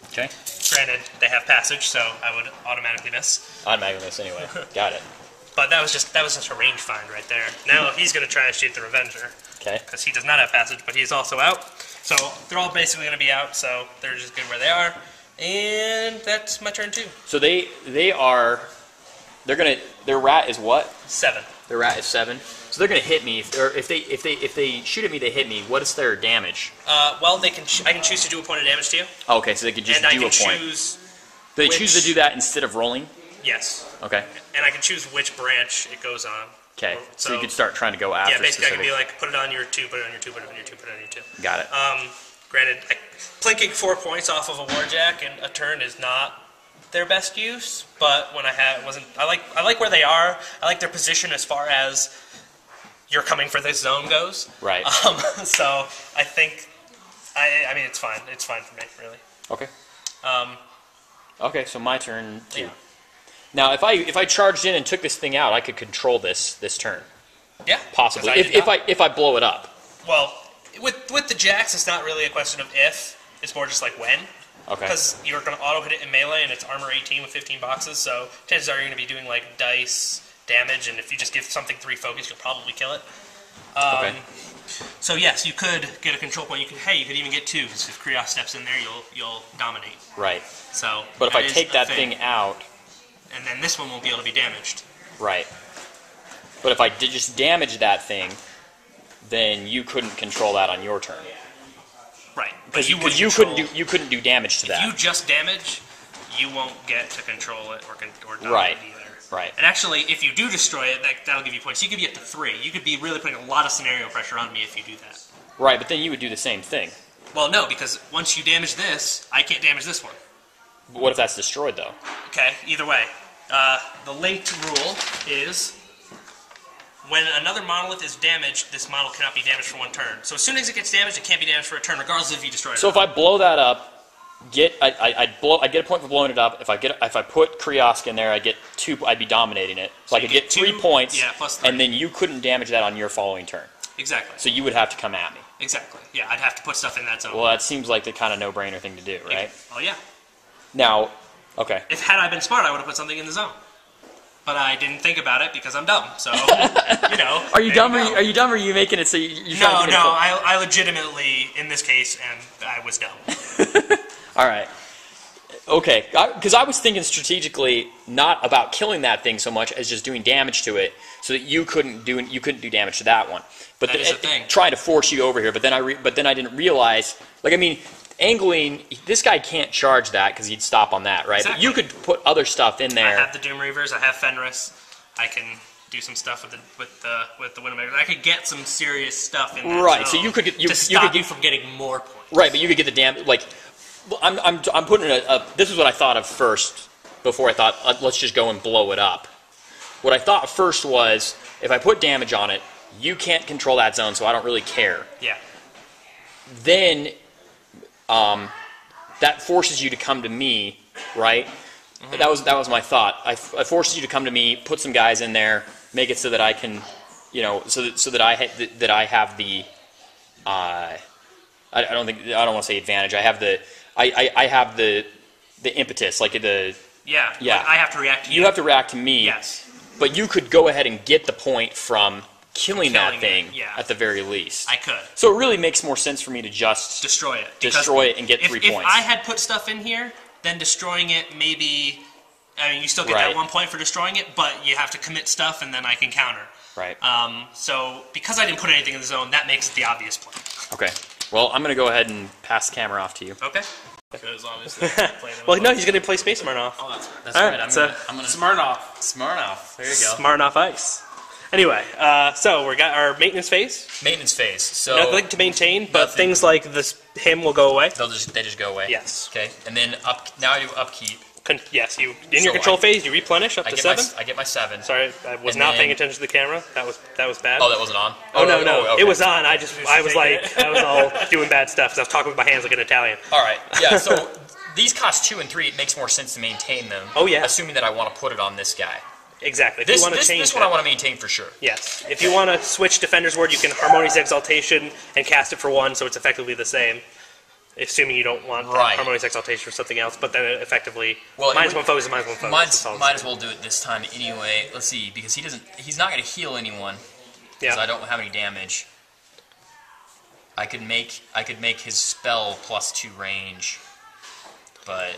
Okay. Granted, they have passage, so I would automatically miss. Automatically miss anyway. Got it. But that was just a range find right there. Now he's going to try and shoot the Revenger. Okay. Because he does not have passage, but he's also out. So they're all basically going to be out, so they're just good where they are. And that's my turn too. So their rat is what? 7. Their rat is 7. So they're gonna hit me. If they shoot at me, they hit me. What is their damage? Well, I can choose to do a point of damage to you. Oh, okay, so they could just do a point. And I can choose. Do they choose to do that instead of rolling? Yes. Okay. And I can choose which branch it goes on. Okay. So you could start trying to go after. Yeah, basically specific. I can be like, put it on your 2, put it on your 2, put it on your 2, put it on your 2. Got it. Granted, plinking 4 points off of a Warjack in a turn is not their best use, but when I like where they are. I like their position as far as you're coming for this zone goes. Right. So I think, I mean, it's fine. It's fine for me, really. Okay. Okay, so my turn too. Yeah. Now, if I charged in and took this thing out, I could control this turn. Yeah. Possibly. If I blow it up. Well, with the jacks, it's not really a question of if. It's more just like when. Okay. Because you're going to auto hit it in melee, and it's armor 18 with 15 boxes, so chances are you're going to be doing like dice damage, and if you just give something 3 focus, you'll probably kill it. Okay. So yes, you could get a control point. You could even get 2, because if Krios steps in there, you'll dominate. Right. So. But if I take that thing out, and then this one won't be able to be damaged. right. But if I did just damage that thing, then you couldn't control that on your turn. Right. Because you couldn't do damage to that. If you just damage, you won't get to control it or dominate Right. either. Right. And actually, if you do destroy it, that'll give you points. You could be up to 3. You could be really putting a lot of scenario pressure on me if you do that. Right, but then you would do the same thing. Well, no, because once you damage this, I can't damage this one. But what if that's destroyed, though? Okay, either way. The linked rule is when another monolith is damaged, this model cannot be damaged for 1 turn. So as soon as it gets damaged, it can't be damaged for a turn, regardless if you destroy it. So if I blow that up, I get a point for blowing it up. If I put Krios in there, I get 2. I'd be dominating it. So I could get 3 points. Yeah, plus 3. And then you couldn't damage that on your following turn. Exactly. So you would have to come at me. Exactly. Yeah, I'd have to put stuff in that zone. Well, that seems like the kind of no-brainer thing to do, right? Oh yeah. Now, okay. If had I been smart, I would have put something in the zone. But I didn't think about it because I'm dumb. So, you know. Are you dumb? Are you dumb? Or are you making it so you're trying to No. I legitimately, in this case, I was dumb. All right. Okay, because I was thinking strategically, not about killing that thing so much as just doing damage to it, so that you couldn't do damage to that one. But that is the thing. Trying to force you over here. But then I didn't realize. Like, I mean, angling. This guy can't charge that because he'd stop on that, right? Exactly. But you could put other stuff in there. I have the Doom Reavers. I have Fenris. I can do some stuff with the Widowmakers. I could get some serious stuff in that right. zone So you could to stop you from getting more points. Right, but you could get the damage. Like, I'm putting this is what I thought of first before I thought let's just go and blow it up. What I thought first was if I put damage on it, you can't control that zone, so I don't really care. Yeah. Then that forces you to come to me, right? Mm-hmm. That was my thought. I forces you to come to me, put some guys in there, make it so that I can, you know, so that I have the I don't want to say advantage. I have the I have the impetus, like the yeah. Like I have to react to you. You have to react to me. Yes. But you could go ahead and get the point from killing that thing at the very least. I could. So it really makes more sense for me to just destroy it. Destroy it and get 3 points. If I had put stuff in here, then destroying it maybe I mean, you still get that 1 point for destroying it, but you have to commit stuff, and then I can counter. Right. So because I didn't put anything in the zone, that makes it the obvious play. Okay. Well, I'm going to go ahead and pass the camera off to you. Okay. Because obviously, well, no, he's going to play Space Smirnoff. Oh, that's right. That's right. I'm gonna Smirnoff. Smirnoff. There you go. Smirnoff Ice. Anyway, so we got our maintenance phase. Maintenance phase. So nothing to maintain, but things like this him will go away. They just go away. Yes. Okay. And then now I do upkeep. Yes, you in your control phase, you replenish up to 7. I get my 7. Sorry, I was not paying attention to the camera. That was bad. Oh, that wasn't on. Oh no, okay. It was on. I was all doing bad stuff. So I was talking with my hands like an Italian. All right. Yeah. So these cost 2 and 3. It makes more sense to maintain them. Oh yeah. Assuming that I want to put it on this guy. Exactly. If This you want to change this one I want to maintain for sure. Yes. If you want to switch Defender's Ward, you can Harmonious Exaltation and cast it for 1, so it's effectively the same. Assuming you don't want Harmonious Exaltation or something else, but then effectively minus 1 foes is minus 1 foes. Might as well do it this time anyway. Let's see, because he's not going to heal anyone. Because I don't have any damage. I could make his spell +2 range, but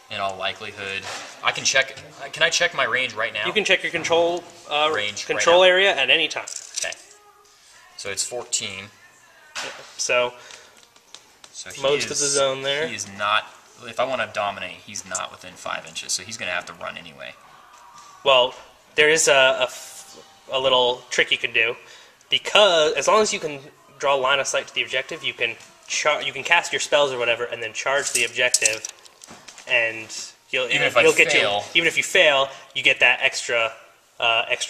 in all likelihood, I can check. Can I check my range right now? You can check your control range area at any time. Okay. So it's 14. So most of the zone there. He is not. If I want to dominate, he's not within 5 inches, so he's going to have to run anyway. Well, there is a little trick you can do, because as long as you can draw line of sight to the objective, you can cast your spells or whatever, and then charge the objective, and even if you fail, you get that extra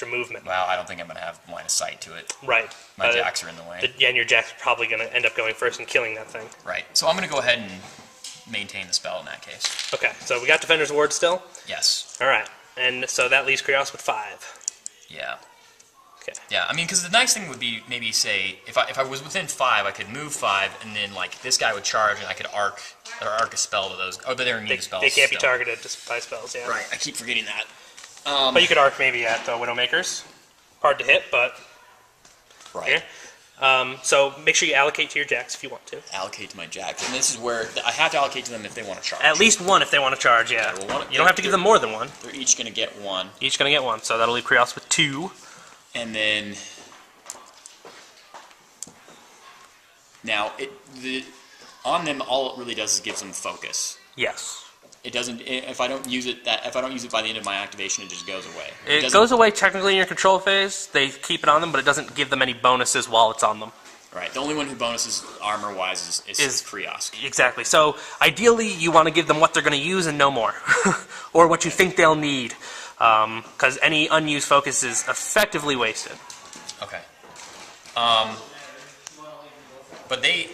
movement. Wow, I don't think I'm going to have line of sight to it. Right. My jacks are in the way. And your jack's probably going to end up going first and killing that thing. Right. So I'm going to go ahead and maintain the spell in that case. Okay, so we got Defender's Ward still? Yes. All right, and so that leaves Krios with 5. Yeah. Okay. Yeah, I mean, because the nice thing would be maybe say if I was within 5, I could move 5, and then like this guy would charge, and I could arc a spell to those. Oh, but they're immune spells. They can't be targeted just by spells. Yeah. Right. I keep forgetting that. But you could arc maybe at Widowmakers. Hard to hit, but right. So make sure you allocate to your jacks if you want to. Allocate to my jacks, and this is where I have to allocate to them if they want to charge. At least 1 if they want to charge. Yeah. Okay, well, you don't have to give them more than 1. They're each going to get 1. Each going to get 1, so that'll leave Krios with 2. And then now on them, all it really does is gives them focus. Yes. It doesn't. If I don't use it by the end of my activation, it just goes away. It goes away technically in your control phase. They keep it on them, but it doesn't give them any bonuses while it's on them. Right. The only one who bonuses armor-wise is Krios. Exactly. So ideally, you want to give them what they're going to use and no more, or what you think they'll need, because any unused focus is effectively wasted. Okay. But they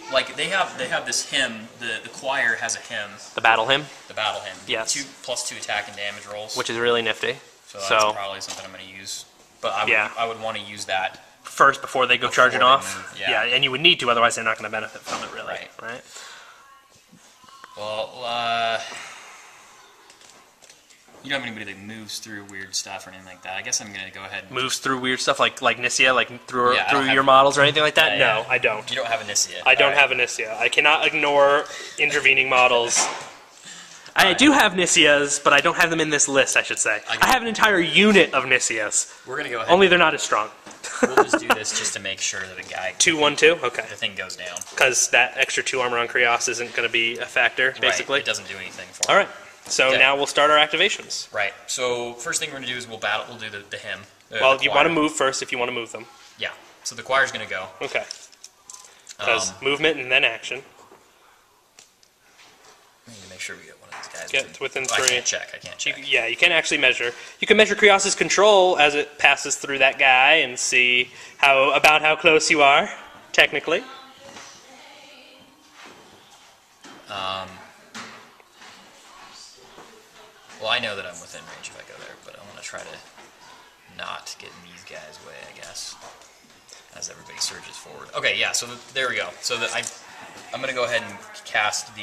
have this hymn. The choir has a hymn. The battle hymn. The battle hymn. Yes. 2+2 attack and damage rolls. Which is really nifty. So that's probably something I'm going to use. But I would want to use that first before they go charging off. Yeah, and you would need to, otherwise they're not going to benefit from it really. Right. Well, you don't have anybody that moves through weird stuff or anything like that. I guess I'm going to go ahead and... Moves through weird stuff like Nisia, like through your models or anything like that? Yeah. No, I don't. You don't have a Nisia. I don't have a Nisia. I cannot ignore intervening models. I do have Nisias, but I don't have them in this list, I should say. I have an entire unit of Nisias. We're going to go ahead. Only they're not as strong. We'll just do this just to make sure that the guy... 2-1-2? Okay. The thing goes down. Because that extra 2 armor on Krios isn't going to be a factor, basically. Right. It doesn't do anything for All right. So now we'll start our activations. Right. So first thing we're going to do is we'll do the hymn. Well, you want to move first if you want to move them. Yeah. So the choir's going to go. Okay. Because movement and then action. I need to make sure we get one of these guys. Get within 3. I can't check. You can actually measure. You can measure Krios' control as it passes through that guy and see about how close you are, technically. Well, I know that I'm within range if I go there, but I want to try to not get in these guys' way, I guess, as everybody surges forward. Okay, yeah, so there we go. So I'm going to go ahead and cast the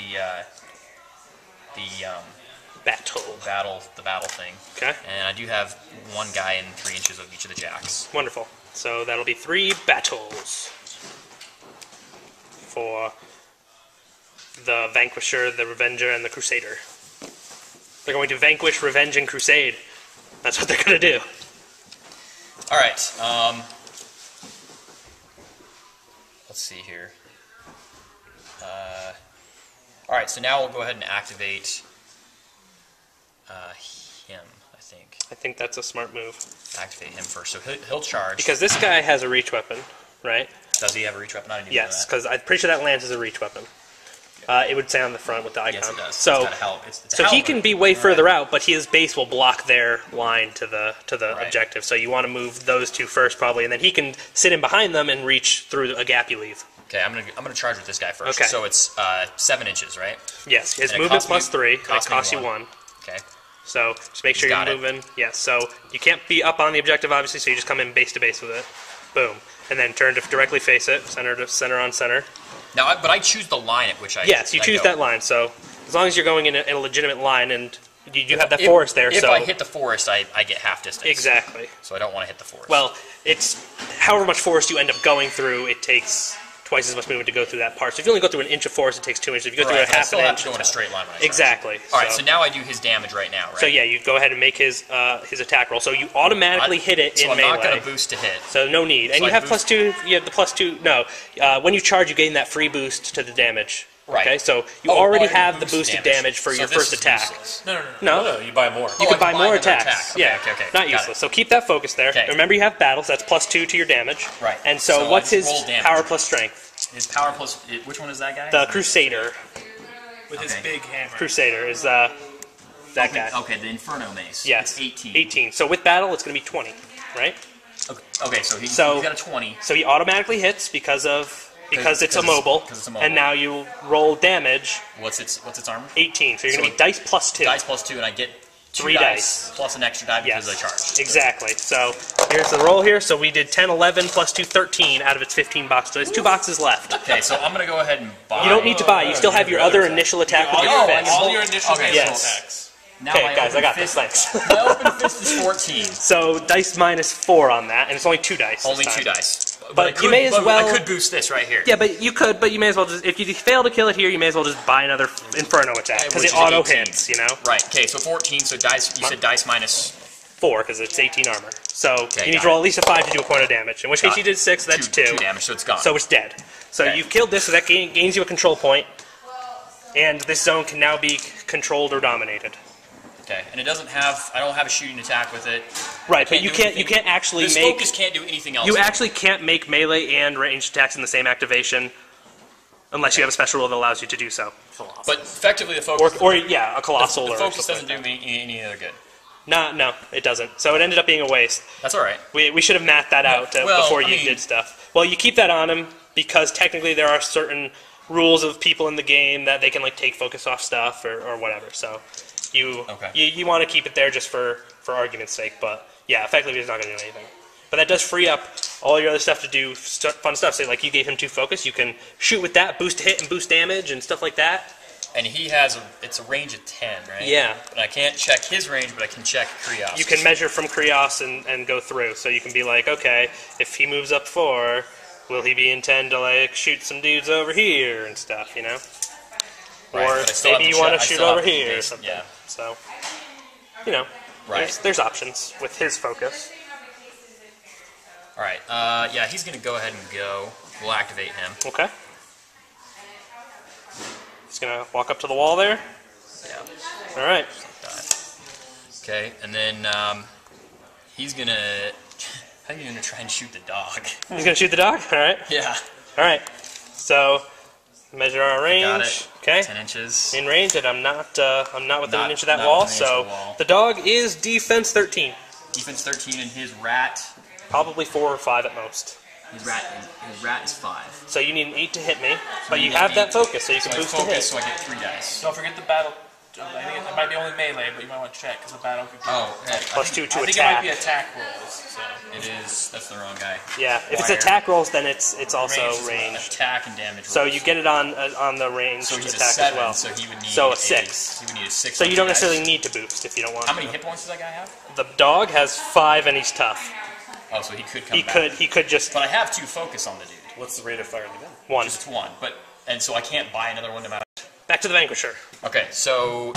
battle thing. Okay. And I do have one guy in 3 inches of each of the jacks. Wonderful. So that'll be 3 battles for the Vanquisher, the Revenger, and the Crusader. They're going to vanquish, revenge, and crusade. That's what they're going to do. All right. Let's see here. All right, so now we'll go ahead and activate him, I think. I think that's a smart move. Activate him first. So he'll charge. Because this guy has a reach weapon, right? Does he have a reach weapon? I didn't even Yes, know that. because I'm pretty sure that lance is a reach weapon. It would say on the front with the icon. Yes, it does. So, it's got a help. It's so he can be way further out, but his base will block their line to the objective. So you want to move those two first, probably, and then he can sit in behind them and reach through a gap you leave. Okay, I'm gonna charge with this guy first. Okay. So it's 7 inches, right? Yes, his And it movement costs plus me- 3. It costs me costs you 1. 1. Okay. So just make sure you're Got it. moving. Yes, so you can't be up on the objective, obviously, so you just come in base to base with it. Boom. And then turn to directly face it, center to center on center. Now, but I choose the line at which I Yes, you I choose go. that line. So as long as you're going in a legitimate line, and you have that forest there. If so I hit the forest, I get half distance. exactly. So I don't want to hit the forest. Well, it's however much forest you end up going through, it takes twice as much movement to go through that part. So if you only go through an inch of forest, it takes 2 inches. If you go through right, a but I half still an have inch, to go in a straight line when I charge. exactly. All right, so now I do his damage right now, right? So yeah, you go ahead and make his attack roll. So you automatically hit it so in I'm melee. not going to boost to hit. So no need. And So you I have boost- +2. You have the +2. No, when you charge, you gain that free boost to the damage. Right. Okay, so you Oh, already already have the boost boosted damage. damage for So your this first is attack. useless. No, you buy more. you I can buy can buy more another attacks. attack. Yeah, Okay. not Got useless. it. So keep that focus there. Okay. Remember, you have battles. That's +2 to your damage. Right. And so, So what's I his roll damage. power plus strength? His power plus... Which one is that guy? The Crusader. With his big hammer. Crusader is that guy. Okay, the Inferno Mace. Yes. It's 18. 18. So with battle, it's going to be 20, right? Okay, so he's So- got a 20. So he automatically hits because it's immobile. because it's immobile. And now you roll damage What's its armor? 18. So you're going to So be dice plus 2. Dice plus 2, and I get 2 3 dice plus an extra die because Yes. I charged. Exactly. So here's the roll here. So we did 10, 11 plus 2, 13 out of its 15 boxes. So there's 2 boxes left. Okay, so I'm going to go ahead and buy... You don't need to buy. You still have your other initial attack with your fist. All your initial Okay, yes. attacks. Now Okay, my guys, I open got this. fist- Thanks. My open fist is 14. So dice minus 4 on that, and it's only 2 dice. this Only 2 time. dice. But I you could- may as but well- I could boost this right here. Yeah, but you may as well just, if you fail to kill it here, you may as well just buy another Inferno attack, because Which it is auto 18. hits, you know? Right, okay, so 14, so dice, you said dice minus 4, because it's 18 armor. So Okay, you need got to roll it. at least a 5 to do a point of damage, in which case Got you it. did 6, so that's 2. 2 damage, so it's gone. So it's dead. So Okay. you've killed this, so that gains you a control point, and this zone can now be controlled or dominated. Okay, and it doesn't have, I don't have a shooting attack with it. Right, but do you can't anything- actually this make... focus can't do anything else. You actually can't make melee and ranged attacks in the same activation, unless you have a special rule that allows you to do so. But effectively the focus... Or yeah, a colossal the or focus something doesn't like do me any other good. No, it doesn't. So it ended up being a waste. That's alright. We should have mapped that out well, before I you mean- did stuff. Well, you keep that on him because technically there are certain rules of people in the game that they can like take focus off stuff or whatever. So you want to keep it there just for argument's sake. But yeah, effectively it's not going to do anything. But that does free up all your other stuff to do fun stuff. Say like you gave him 2 focus, you can shoot with that, boost hit and boost damage and stuff like that. And he has it's a range of 10, right? Yeah. And I can't check his range, but I can check Krios. You can measure from Krios and go through. So you can be like, okay, if he moves up 4, will he be intend to like shoot some dudes over here and stuff, you know? Right, Or but I still have maybe to you want to check- I shoot still have over to here or base- something. yeah. So, you know, Right. there's options with his focus. Alright, yeah, he's going to go ahead and go. We'll activate him. Okay. He's going to walk up to the wall there. Yeah. All right. Okay, and then he's going to... I think he's going to try and shoot the dog. He's going to shoot the dog? All right. Yeah. All right. So, measure our range. Got it. Okay. 10 inches. In range, and I'm not within Not- an inch of that not wall. within an inch So of the wall. the dog is defense 13, Defense 13, and his rat... probably 4 or 5 at most. His rat is 5. So you need an 8 to hit me, but you you need have an that 8. focus, so you So can I boost to hit. focus, so I get 3 dice. Don't forget the battle. I think it might be only melee, but you might want to check because the battle could be. Plus 2 to I think it attack. might be attack rolls. So. It is. That's the wrong guy. Yeah, if it's Wire. attack rolls, then it's also Range. range. Attack and damage rolls. So you get it on the range So he's a attack 7, as well. so he would need So a 6. He would need a 6. So on you don't dice. necessarily need to boost if you don't want. How to. many hit points does that guy have? The dog has 5 and he's tough. Oh, so he could come He back. could just But I have 2 focus on the dude. What's the rate of firing the gun? 1. Just 1. And so I can't buy another one no matter. Back to the Vanquisher. Okay, so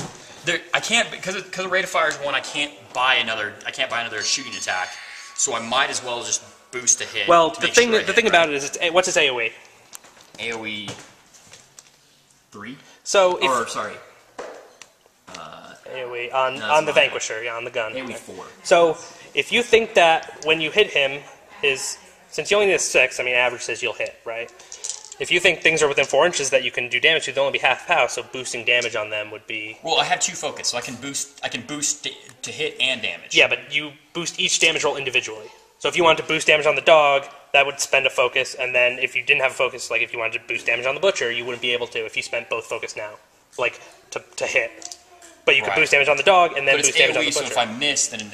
I can't because of rate of fire is 1. I can't buy another shooting attack. So I might as well just boost a hit. Well, the thing about it is, what's its AOE? AOE 3. So AOE on the Vanquisher, on the gun. AOE 4. So if you think that when you hit him, since you only need a 6, I mean average says you'll hit, right? If you think things are within 4 inches that you can do damage, you'd only be half pow, so boosting damage on them would be... Well, I have 2 focus, so I can boost to hit and damage. Yeah, but you boost each damage roll individually. So if you wanted to boost damage on the dog, that would spend a focus, and then if you didn't have a focus, like if you wanted to boost damage on the butcher, you wouldn't be able to if you spent both focus now, like to hit. But you could boost damage on the dog and then boost damage on the butcher. So if I miss, then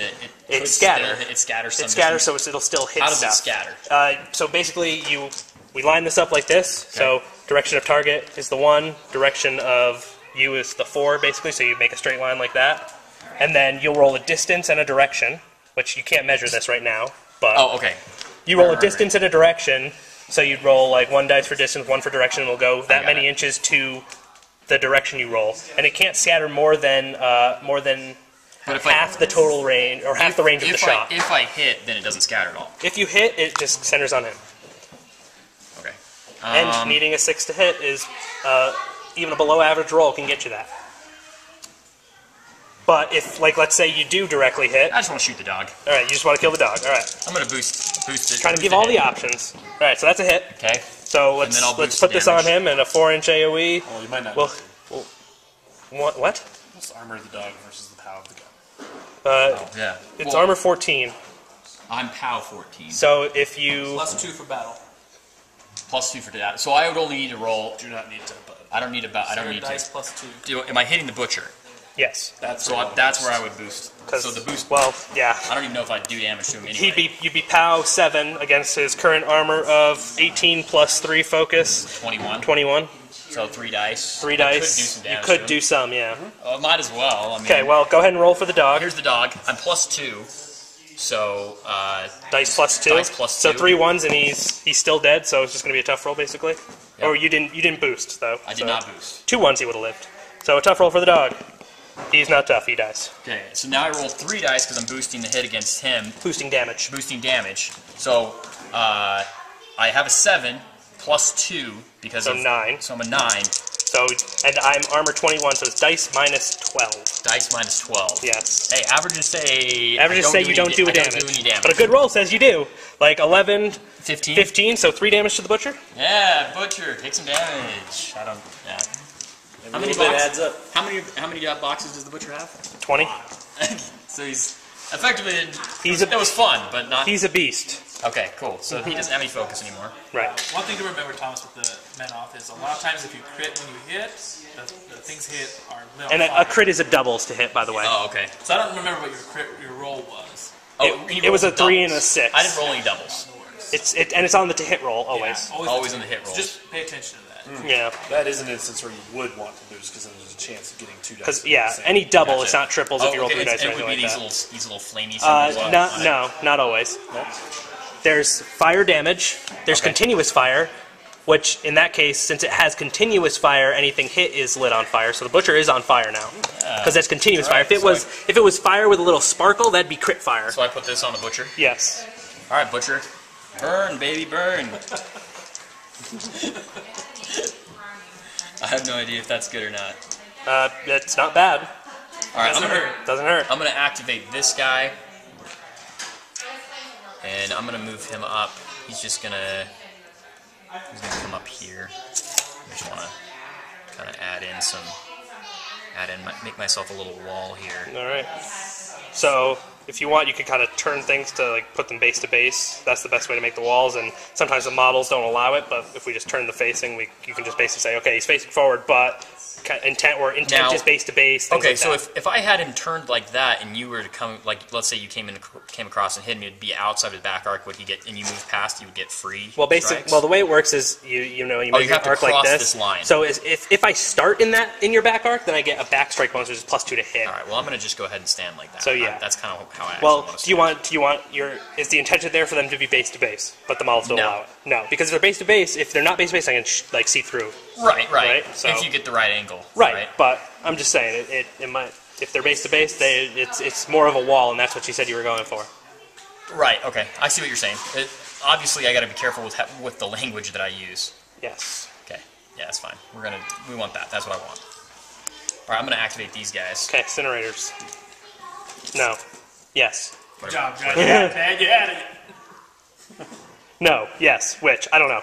it scatters. It scatters. It scatters, so it'll still hit stuff. How does it scatter? So basically, we line this up like this. Okay. So direction of target is the 1, direction of you is the 4, basically. So you make a straight line like that, and then you'll roll a distance and a direction, which you can't measure this right now. But okay. You roll a distance and a direction. So you'd roll like 1 dice for distance, 1 for direction, and it'll go that many inches to the direction you roll, and it can't scatter more than half the total range or half the range of the shot. If I hit, then it doesn't scatter at all. If you hit, it just centers on him. Okay. And needing a 6 to hit is even a below average roll can get you that. But if, like, let's say you do directly hit, I just want to shoot the dog. All right, you just want to kill the dog. All right. I'm gonna boost it. Trying to give all the options. All right, so that's a hit. Okay. So let's put this on him and a 4-inch AOE. Well, you might not. What? What's the armor of the dog versus the pow of the gun? Yeah. It's armor 14. I'm POW 14. So if you +2 for battle. +2 for that. So I would only need to roll. Do not need to. I don't need I don't need dice to. +2. Am I hitting the butcher? yes. That's where I would boost. So the boost. Well, yeah. I don't even know if I'd do damage to him anyway. You'd be POW 7 against his current armor of 18 plus 3 focus. 21. 21. So 3 dice. 3 dice. You could do some, yeah. Well, might as well. I mean, okay, well, go ahead and roll for the dog. Here's the dog. I'm +2. So dice +2. Dice +2. So 3 1s and he's still dead. So it's just gonna be a tough roll basically. Yep. Or you didn't boost though. I did not boost. 2 1s he would have lived. So a tough roll for the dog. He's not tough. He dies. Okay. So now I roll 3 dice because I'm boosting the hit against him. Boosting damage. Boosting damage. So I have a 7 +2 because of 9. So I'm a 9. So and I'm armor 21. So it's dice -12. Dice -12. Yes. Hey, averages say you don't do any damage. But a good roll says you do. Like 11, 15. 15. So 3 damage to the butcher. Yeah, butcher, take some damage. I don't. Yeah. How many boxes adds up? How many boxes does the butcher have? 20. So he's effectively. It was fun, but not. He's a beast. Okay, cool. So he doesn't have any focus anymore. Right. One thing to remember, Thomas, with the Menoth is a lot of times if you crit when you hit, the things hit are lit on And fire. A crit is a doubles to hit, by the way. Oh, okay. So I don't remember what your roll was. It was a 3 and a 6. I didn't roll any doubles. It's on the to hit roll always. Yeah, always on the hit roll. So just pay attention to that. Yeah. That is an instance where you would want to boost because then there's a chance of getting 2 dice. Because any double, it's not triples if you roll 3 dice or it anything would be like that. these little flamey symbols. Not always. There's fire damage. There's continuous fire, which in that case, since it has continuous fire, anything hit is lit on fire. So the butcher is on fire now because that's continuous fire. If it was fire with a little sparkle, that'd be crit fire. So I put this on the butcher. Yes. All right, butcher, burn, baby, burn. I have no idea if that's good or not. It's not bad. All right, Doesn't hurt. I'm gonna activate this guy, and I'm gonna move him up. He's gonna come up here. I just wanna kind of make myself a little wall here. All right. So if you want, you can kind of turn things to like put them base to base. That's the best way to make the walls. And sometimes the models don't allow it, but if we just turn the facing, you can just basically say, okay, he's facing forward, but intent is base to base. Okay, like so that. if I had him turned like that, and you were to come, like let's say you came across and hit him, it'd be outside of his back arc. Would he get? And you move past, you would get free. Well, basically, the way it works is you make you have your arc to cross like this line. So if I start in your back arc, then I get a back strike bonus, which is +2 to hit. All right. Well, I'm gonna just go ahead and stand like that. So Yeah. That's kind of how I actually want to do you want is the intention there for them to be base to base, but the models don't No. allow it? No, because if they're base to base, if they're not base to base, I can like see through. Right. So, If you get the right angle. right, but I'm just saying it might. If they're base to base, it's more of a wall, and that's what you said you were going for. Right. Okay. I see what you're saying. Obviously, I got to be careful with the language that I use. Yes. Okay. Yeah, that's fine. We want that. That's what I want. All right. I'm gonna activate these guys. Okay, incinerators. No. Yes. Good job, guys. Man, you had it. No. Yes. Which I don't know.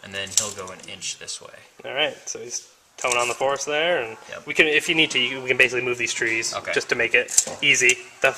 And then he'll go an inch this way. All right. So he's towing on the forest there, and Yep. we can, if you need to, we can basically move these trees just to make it easy. The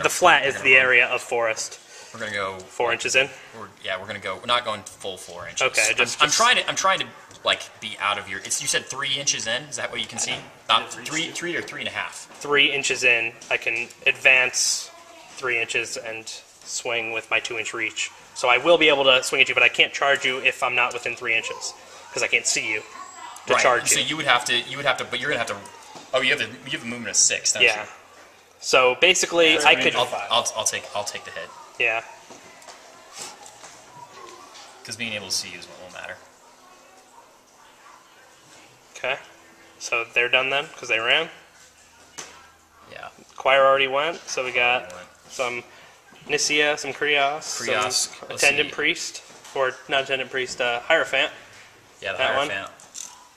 flat is the area of forest. We're gonna go 4 inches in. We're gonna go. We're not going full 4 inches. Okay. I'm trying to like be out of your. You said 3 inches in. Is that what you can see? Not 3 or 3.5. 3 inches in, I can advance 3 inches and swing with my 2-inch reach. So I will be able to swing at you, but I can't charge you if I'm not within 3 inches because I can't see you to charge you. So you would have to, but you're gonna have to. Oh, you have a movement of 6. Don't you? So basically, I could. I'll take the hit. Yeah. Because being able to see is what will matter. Okay. So they're done then because they ran. Yeah. Choir already went, so we got some Nisia, some Krios, some Attendant Priest, or not Attendant Priest, Hierophant. Yeah, the that Hierophant.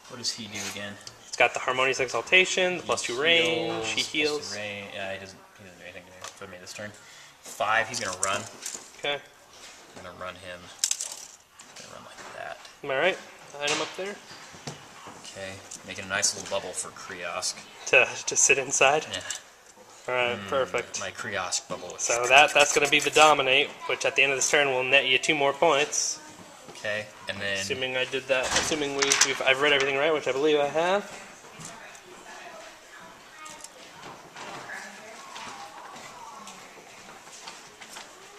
What does he do again? It's got the Harmonious Exaltation, the +2 range, he heals. Yeah, he doesn't do anything for me this turn. 5, he's gonna run. Okay. I'm gonna run him. I'm gonna run like that. Am I right? Hide him up there. Okay, making a nice little bubble for Kriosk. To sit inside? Yeah. Alright, perfect. My Kriosk bubble. So that's going to be the Dominate, which at the end of this turn will net you 2 more points. Okay, and then... Assuming I did that, assuming I've read everything right, which I believe I have.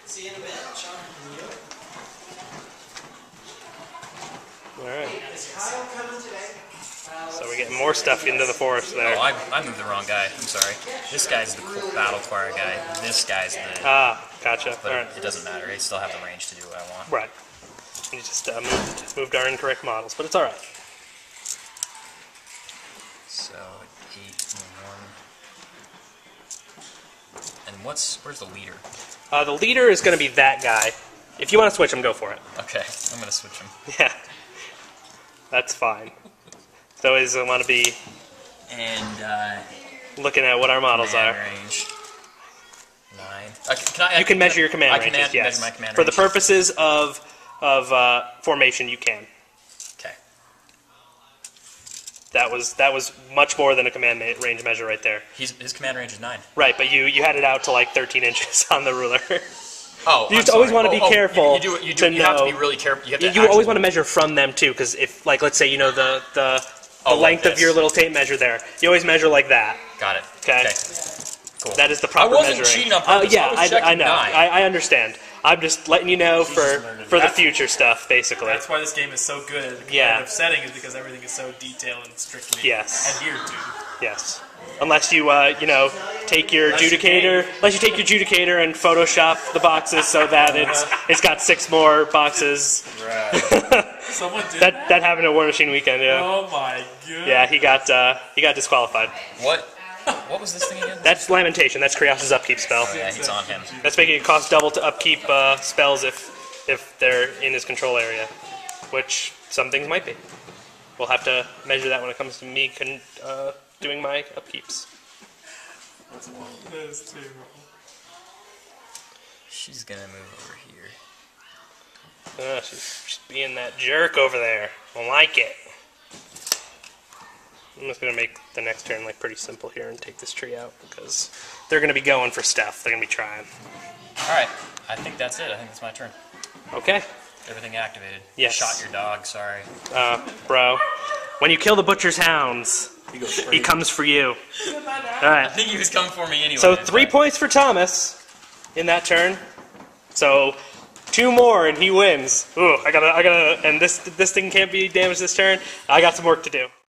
See you in a bit, Sean. Alright. Is Kyle coming today? So we're getting more stuff into the forest there. Oh, I moved the wrong guy. I'm sorry. This guy's the Battle Choir guy. This guy's the... Ah, gotcha. But Alright. it doesn't matter. I still have the range to do what I want. Right. You just moved our incorrect models, but it's alright. So, 8 and 1. And where's the leader? The leader is going to be that guy. If you want to switch him, go for it. Okay, I'm going to switch him. Yeah. That's fine. So is want to be And, looking at what our models command are. range. 9. You can measure your command ranges, ranges, yes. measure my command For the range. purposes of formation, you can. Okay. That was much more than a command range measure right there. His command range is 9. Right, but you had it out to like 13 inches on the ruler. Oh, You just always want to be careful. You to have know. to be really careful. You, have to You always want to measure from them too, because if, like, let's say you know the like length of this. your little tape measure there, you always measure like that. Got it. Okay. Cool. That is the proper I wasn't measuring. cheating on purpose. Yeah, I was checking I know. 9. I understand. I'm just letting you know for the future stuff, basically. That's why this game is so good at the Yeah. competitive setting, is because everything is so detailed and strictly Yes. adhered to. Yes. Unless you, take your adjudicator. Unless you take your adjudicator and Photoshop the boxes so that it's got 6 more boxes. Someone did That happened at War Machine Weekend. Yeah. Oh my god. Yeah, he got disqualified. What was this thing again? That's Lamentation. That's Krios' upkeep spell. Yeah, he's on him. That's making it cost double to upkeep spells if they're in his control area, which some things might be. We'll have to measure that when it comes to me doing my upkeeps. That is terrible. She's gonna move over here. She's being that jerk over there. I like it. I'm just gonna make the next turn like pretty simple here and take this tree out because they're gonna be going for stuff. They're gonna be trying. All right, I think that's it. I think it's my turn. Okay. Everything activated. Yes. Shot your dog. Sorry. Bro, when you kill the butcher's hounds, he comes for you. All right. I think he was coming for me anyway. So 3 points for Thomas in that turn. So 2 more and he wins. Ooh, I gotta, and this thing can't be damaged this turn. I got some work to do.